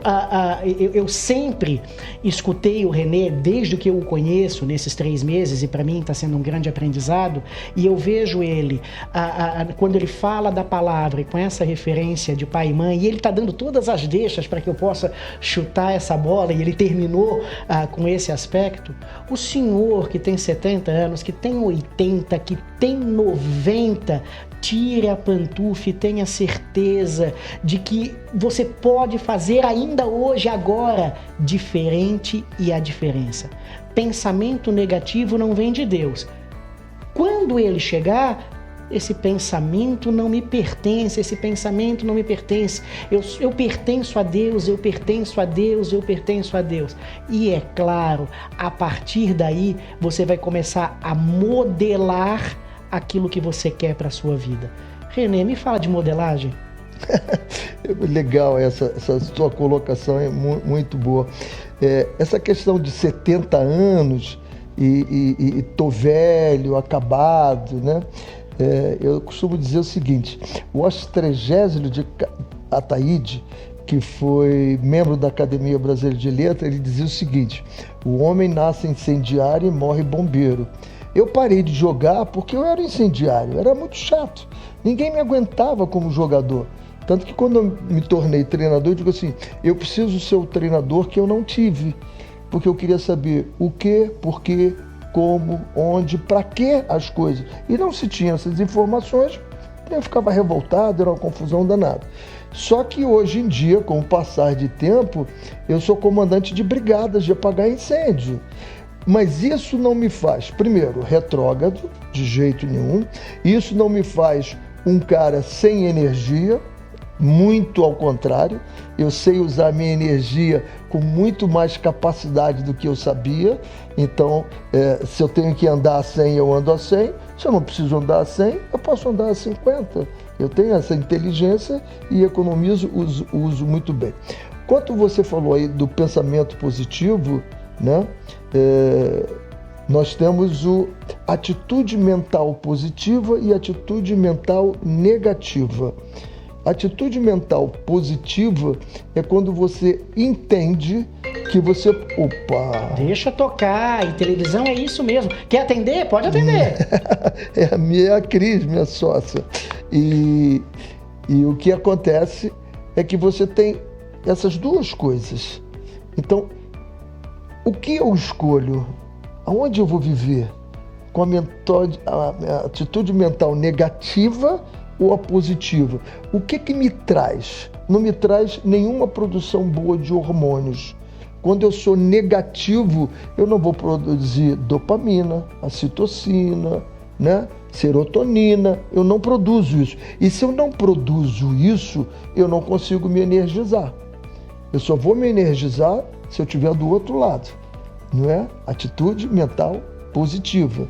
eu sempre escutei o René, desde que eu o conheço, nesses 3 meses, e para mim está sendo um grande aprendizado, e eu vejo ele, quando ele fala da palavra e com essa referência de pai e mãe, e ele está dando todas as deixas para que eu possa chutar essa bola, e ele terminou com esse aspecto. O senhor que tem 70 anos, que tem 80, que tem 90, tire a pantufa e tenha certeza de que você pode fazer ainda hoje, agora, diferente e a diferença. Pensamento negativo não vem de Deus. Quando ele chegar, esse pensamento não me pertence, esse pensamento não me pertence. Eu pertenço a Deus, eu pertenço a Deus, eu pertenço a Deus. E é claro, a partir daí você vai começar a modelar aquilo que você quer para a sua vida. René, me fala de modelagem. Legal, essa sua colocação é muito boa. Essa questão de 70 anos e tô velho, acabado, né? Eu costumo dizer o seguinte: o Astrégésilo de Ataíde, que foi membro da Academia Brasileira de Letras, ele dizia o seguinte: o homem nasce incendiário e morre bombeiro. Eu parei de jogar porque eu era incendiário, era muito chato. Ninguém me aguentava como jogador. Tanto que quando eu me tornei treinador, eu digo assim, eu preciso ser o treinador que eu não tive. Porque eu queria saber o que, por quê, como, onde, para que as coisas. E não se tinha essas informações, eu ficava revoltado, era uma confusão danada. Só que hoje em dia, com o passar de tempo, eu sou comandante de brigadas de apagar incêndio. Mas isso não me faz, primeiro, retrógrado, de jeito nenhum. Isso não me faz um cara sem energia, muito ao contrário. Eu sei usar minha energia com muito mais capacidade do que eu sabia. Então, se eu tenho que andar a 100, eu ando a 100. Se eu não preciso andar a 100, eu posso andar a 50. Eu tenho essa inteligência e economizo, uso muito bem. Quanto você falou aí do pensamento positivo, né? Nós temos atitude mental positiva e atitude mental negativa. Atitude mental positiva é quando você entende que você... Opa! Deixa tocar, e televisão é isso mesmo. Quer atender? Pode atender. É a Cris, minha sócia. E o que acontece é que você tem essas duas coisas. Então, o que eu escolho? Aonde eu vou viver? Com a atitude mental negativa ou a positiva? O que me traz? Não me traz nenhuma produção boa de hormônios. Quando eu sou negativo, eu não vou produzir dopamina, ocitocina, né? Serotonina, eu não produzo isso. E se eu não produzo isso, eu não consigo me energizar. Eu só vou me energizar se eu estiver do outro lado, não é? Atitude mental positiva.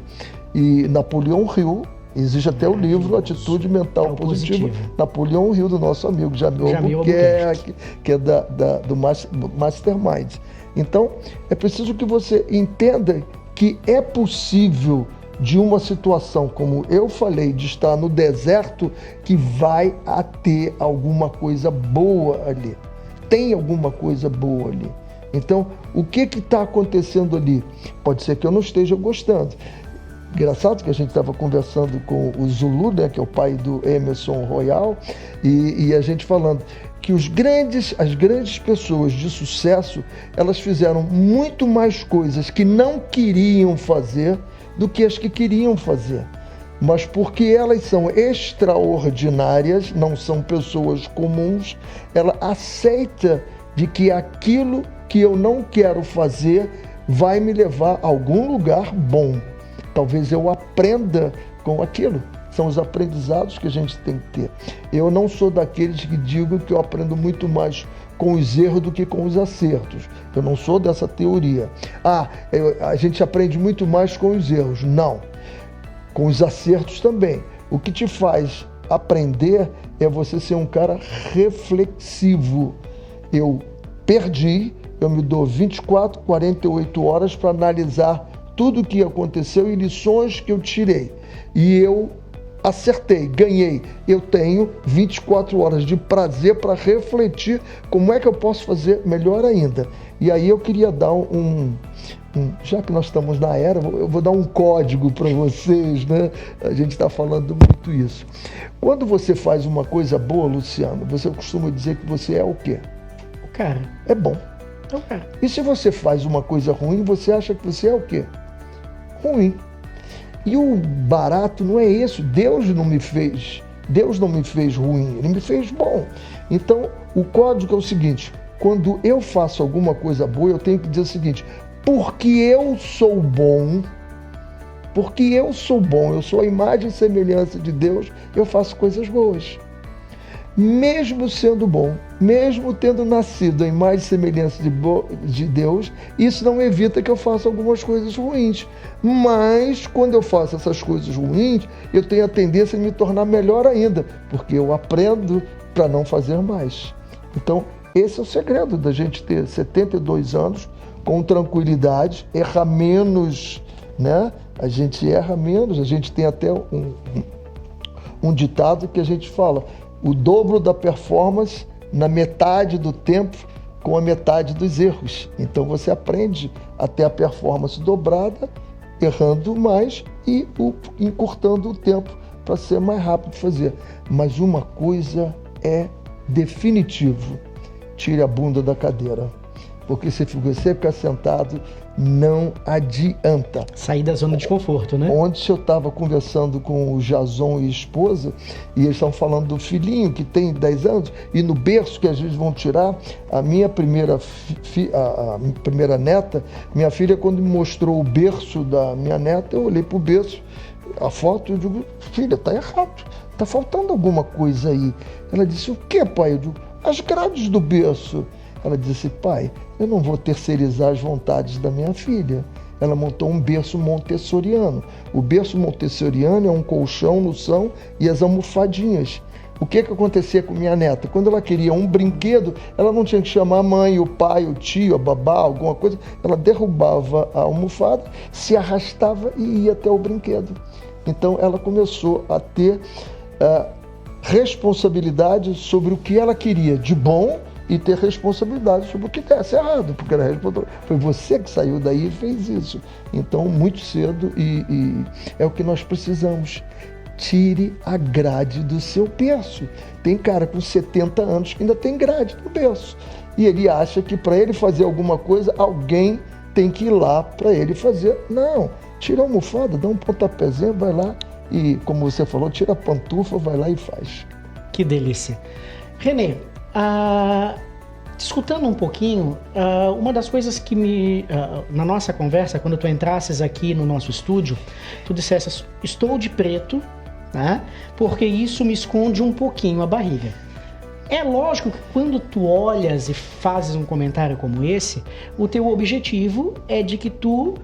E Napoleão Hill, existe até o livro Atitude Mental Positiva. Napoleão Hill, do nosso amigo Jamil Albuquerque, que é do Mastermind. Então, é preciso que você entenda que é possível de uma situação, como eu falei, de estar no deserto, que vai ter alguma coisa boa ali. Tem alguma coisa boa ali. Então, o que está acontecendo ali? Pode ser que eu não esteja gostando. Engraçado que a gente estava conversando com o Zulu, né, que é o pai do Emerson Royal, e a gente falando que as grandes pessoas de sucesso, elas fizeram muito mais coisas que não queriam fazer do que as que queriam fazer. Mas porque elas são extraordinárias, não são pessoas comuns, ela aceita de que aquilo que eu não quero fazer vai me levar a algum lugar bom. Talvez eu aprenda com aquilo. São os aprendizados que a gente tem que ter. Eu não sou daqueles que digam que eu aprendo muito mais com os erros do que com os acertos. Eu não sou dessa teoria. A gente aprende muito mais com os erros. Não. Com os acertos também. O que te faz aprender é você ser um cara reflexivo. Eu perdi, eu me dou 24, 48 horas para analisar tudo o que aconteceu e lições que eu tirei. E eu acertei, ganhei. Eu tenho 24 horas de prazer para refletir como é que eu posso fazer melhor ainda. E aí eu queria dar já que nós estamos na era, eu vou dar um código para vocês, né? A gente está falando muito isso. Quando você faz uma coisa boa, Luciano, você costuma dizer que você é o quê? O cara. É bom. É o cara. E se você faz uma coisa ruim, você acha que você é o quê? Ruim. E o barato não é isso. Deus não me fez ruim, Ele me fez bom. Então, o código é o seguinte: quando eu faço alguma coisa boa, eu tenho que dizer o seguinte: porque eu sou bom, eu sou a imagem e semelhança de Deus, eu faço coisas boas. Mesmo sendo bom, mesmo tendo nascido a imagem e semelhança de Deus, isso não evita que eu faça algumas coisas ruins. Mas, quando eu faço essas coisas ruins, eu tenho a tendência de me tornar melhor ainda, porque eu aprendo para não fazer mais. Então, esse é o segredo da gente ter 72 anos com tranquilidade, errar menos, né? A gente erra menos, a gente tem até um ditado que a gente fala: o dobro da performance na metade do tempo com a metade dos erros. Então você aprende a ter a performance dobrada, errando mais e encurtando o tempo para ser mais rápido de fazer. Mas uma coisa é definitivo: tire a bunda da cadeira. Porque se você ficar sentado, não adianta. Sair da zona de conforto, né? Ontem eu estava conversando com o Jason e a esposa, e eles estão falando do filhinho que tem 10 anos, e no berço que às vezes vão tirar, a minha primeira neta, minha filha, quando me mostrou o berço da minha neta, eu olhei para o berço, a foto, eu digo: filha, está errado, está faltando alguma coisa aí. Ela disse: o que, pai? Eu digo: as grades do berço. Ela disse: pai, eu não vou terceirizar as vontades da minha filha. Ela montou um berço montessoriano. O berço montessoriano é um colchão no chão e as almofadinhas. O que acontecia com minha neta? Quando ela queria um brinquedo, ela não tinha que chamar a mãe, o pai, o tio, a babá, alguma coisa. Ela derrubava a almofada, se arrastava e ia até o brinquedo. Então ela começou a ter responsabilidade sobre o que ela queria de bom e ter responsabilidade sobre o que desse errado, porque foi você que saiu daí e fez isso. Então, muito cedo, e é o que nós precisamos. Tire a grade do seu berço. Tem cara com 70 anos que ainda tem grade no berço. E ele acha que para ele fazer alguma coisa, alguém tem que ir lá para ele fazer. Não, tira a almofada, dá um pontapézinho, vai lá e, como você falou, tira a pantufa, vai lá e faz. Que delícia. Renê, escutando um pouquinho, uma das coisas que na nossa conversa, quando tu entrasses aqui no nosso estúdio, tu dissesse, estou de preto, né, porque isso me esconde um pouquinho a barriga. É lógico que quando tu olhas e fazes um comentário como esse, o teu objetivo é de que tu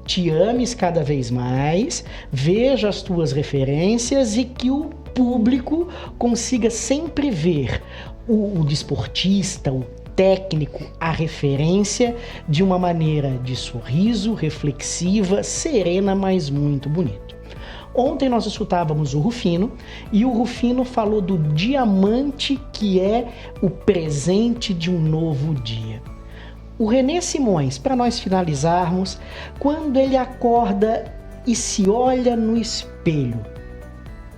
te ames cada vez mais, veja as tuas referências e que o público consiga sempre ver o desportista, o técnico, a referência de uma maneira de sorriso, reflexiva, serena, mas muito bonito. Ontem nós escutávamos o Rufino e o Rufino falou do diamante que é o presente de um novo dia. O Renê Simões, para nós finalizarmos, quando ele acorda e se olha no espelho,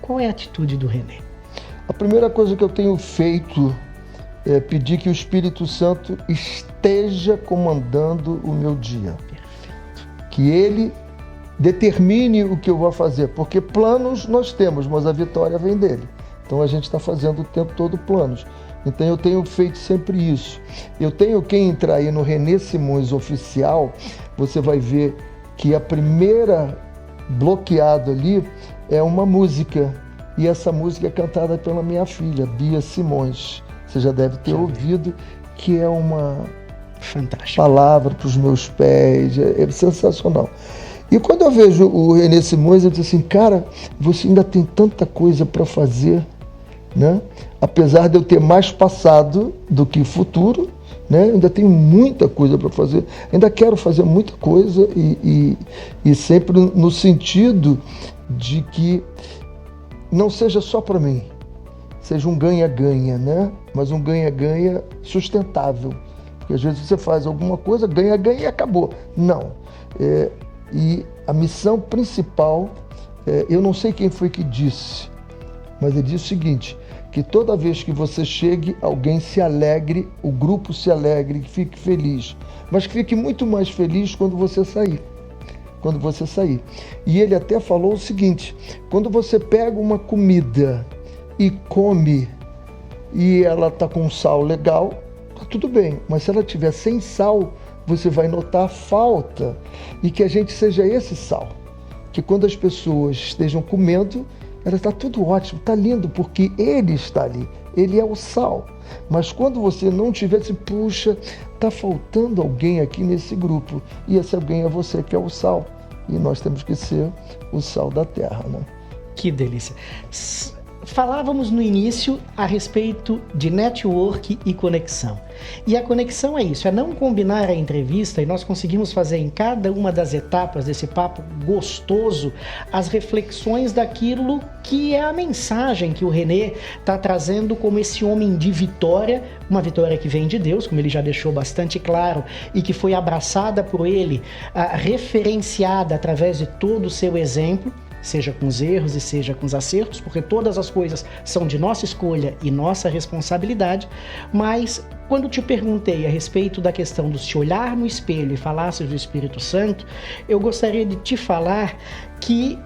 qual é a atitude do Renê? A primeira coisa que eu tenho feito é pedir que o Espírito Santo esteja comandando o meu dia. Perfeito. Que ele determine o que eu vou fazer, porque planos nós temos, mas a vitória vem dele. Então a gente está fazendo o tempo todo planos. Então eu tenho feito sempre isso. Eu tenho, quem entrar aí no Renê Simões Oficial, você vai ver que a primeira bloqueado ali é uma música. E essa música é cantada pela minha filha, Bia Simões. Você já deve ter ouvido, que é uma fantástica palavra para os meus pés, é sensacional. E quando eu vejo o Renê Simões, eu digo assim, cara, você ainda tem tanta coisa para fazer, né? Apesar de eu ter mais passado do que futuro, né? Ainda tenho muita coisa para fazer, ainda quero fazer muita coisa e sempre no sentido de que não seja só para mim, seja um ganha-ganha, né? Mas um ganha-ganha sustentável. Porque às vezes você faz alguma coisa, ganha-ganha e acabou. Não. E a missão principal, eu não sei quem foi que disse, mas ele disse o seguinte, que toda vez que você chegue, alguém se alegre, o grupo se alegre, que fique feliz. Mas que fique muito mais feliz quando você sair. Quando você sair. E ele até falou o seguinte, quando você pega uma comida e come e ela está com sal legal, tá tudo bem. Mas se ela tiver sem sal, você vai notar a falta. E que a gente seja esse sal. Que quando as pessoas estejam comendo, ela está tudo ótimo, está lindo, porque ele está ali. Ele é o sal. Mas quando você não tivesse, puxa, está faltando alguém aqui nesse grupo. E esse alguém é você, que é o sal. E nós temos que ser o sal da terra, né? Que delícia. Falávamos no início a respeito de network e conexão. E a conexão é isso, é não combinar a entrevista, e nós conseguimos fazer em cada uma das etapas desse papo gostoso as reflexões daquilo que é a mensagem que o Renê está trazendo como esse homem de vitória, uma vitória que vem de Deus, como ele já deixou bastante claro, e que foi abraçada por ele, referenciada através de todo o seu exemplo, seja com os erros e seja com os acertos, porque todas as coisas são de nossa escolha e nossa responsabilidade, mas quando te perguntei a respeito da questão do se olhar no espelho e falasse do Espírito Santo, eu gostaria de te falar que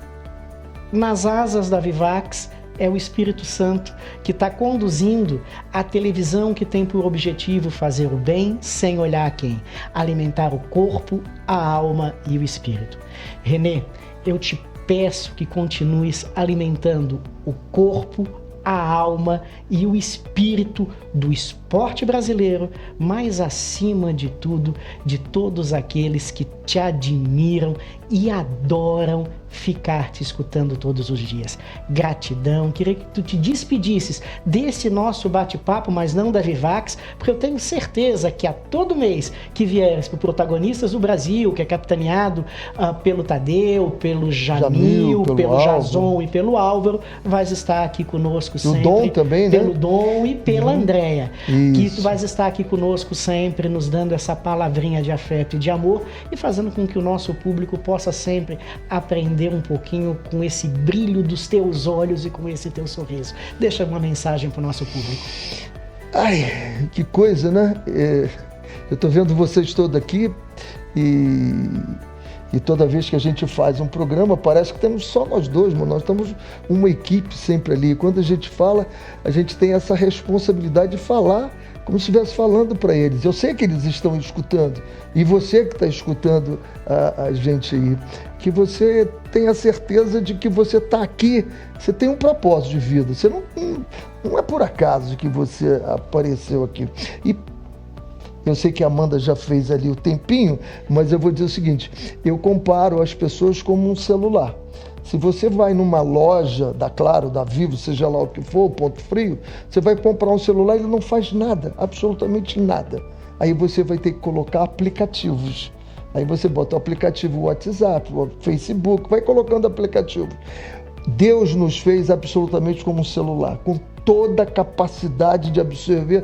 nas asas da Vivax é o Espírito Santo que está conduzindo a televisão que tem por objetivo fazer o bem sem olhar a quem, alimentar o corpo, a alma e o espírito. Renê, eu te peço que continues alimentando o corpo, a alma e o espírito do esporte brasileiro, mas acima de tudo, de todos aqueles que te admiram e adoram ficar te escutando todos os dias. Gratidão, queria que tu te despedisses desse nosso bate-papo, mas não da Vivax, porque eu tenho certeza que a todo mês que vieres para o Protagonistas do Brasil, que é capitaneado pelo Tadeu, pelo Jamil, pelo Jason e pelo Álvaro, vais estar aqui conosco sempre. O Dom também, né? Pelo Dom e pela Andréia. Isso. Que tu vais estar aqui conosco sempre, nos dando essa palavrinha de afeto e de amor e fazendo com que o nosso público possa sempre aprender um pouquinho com esse brilho dos teus olhos e com esse teu sorriso. Deixa uma mensagem para o nosso público. Ai, que coisa, né? Eu estou vendo vocês todos aqui e toda vez que a gente faz um programa, parece que temos só nós dois, mas nós estamos uma equipe sempre ali. Quando a gente fala, a gente tem essa responsabilidade de falar como se estivesse falando para eles. Eu sei que eles estão escutando, e você que está escutando a gente aí, que você tenha certeza de que você está aqui, você tem um propósito de vida, você não é por acaso que você apareceu aqui. E eu sei que a Amanda já fez ali o tempinho, mas eu vou dizer o seguinte, eu comparo as pessoas como um celular. Se você vai numa loja da Claro, da Vivo, seja lá o que for, Ponto Frio, você vai comprar um celular e ele não faz nada, absolutamente nada. Aí você vai ter que colocar aplicativos. Aí você bota o aplicativo WhatsApp, o Facebook, vai colocando aplicativo. Deus nos fez absolutamente como um celular, com toda a capacidade de absorver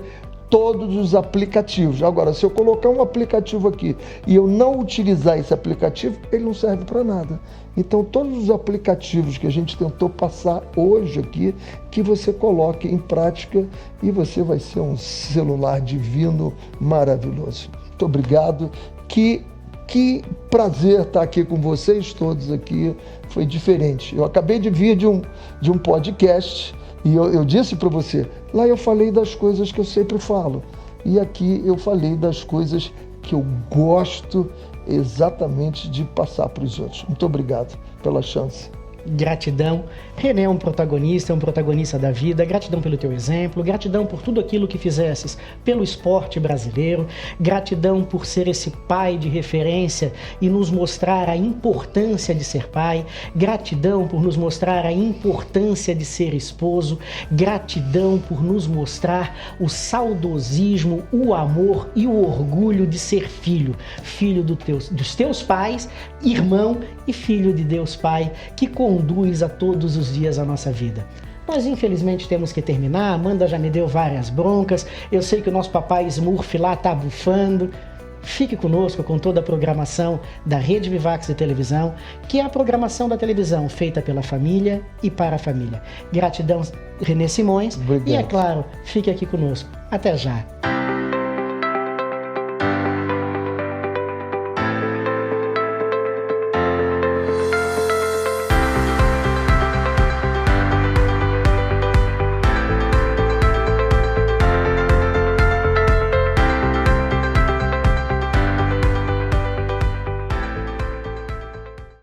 todos os aplicativos. Agora, se eu colocar um aplicativo aqui e eu não utilizar esse aplicativo, ele não serve para nada. Então, todos os aplicativos que a gente tentou passar hoje aqui, que você coloque em prática e você vai ser um celular divino, maravilhoso. Muito obrigado. Que prazer estar aqui com vocês todos aqui. Foi diferente. Eu acabei de vir de um podcast e eu disse para você, lá eu falei das coisas que eu sempre falo. E aqui eu falei das coisas que eu gosto exatamente de passar para os outros. Muito obrigado pela chance. Gratidão. René é um protagonista da vida. Gratidão pelo teu exemplo, gratidão por tudo aquilo que fizesses pelo esporte brasileiro, gratidão por ser esse pai de referência e nos mostrar a importância de ser pai, gratidão por nos mostrar a importância de ser esposo, gratidão por nos mostrar o saudosismo, o amor e o orgulho de ser filho dos teus pais, irmão e filho de Deus Pai, que conduz a todos os dias a nossa vida. Nós infelizmente temos que terminar, a Amanda já me deu várias broncas, eu sei que o nosso papai Smurf lá tá bufando. Fique conosco com toda a programação da Rede Vivax de televisão, que é a programação da televisão feita pela família e para a família. Gratidão, René Simões. Obrigado. E é claro, fique aqui conosco. Até já.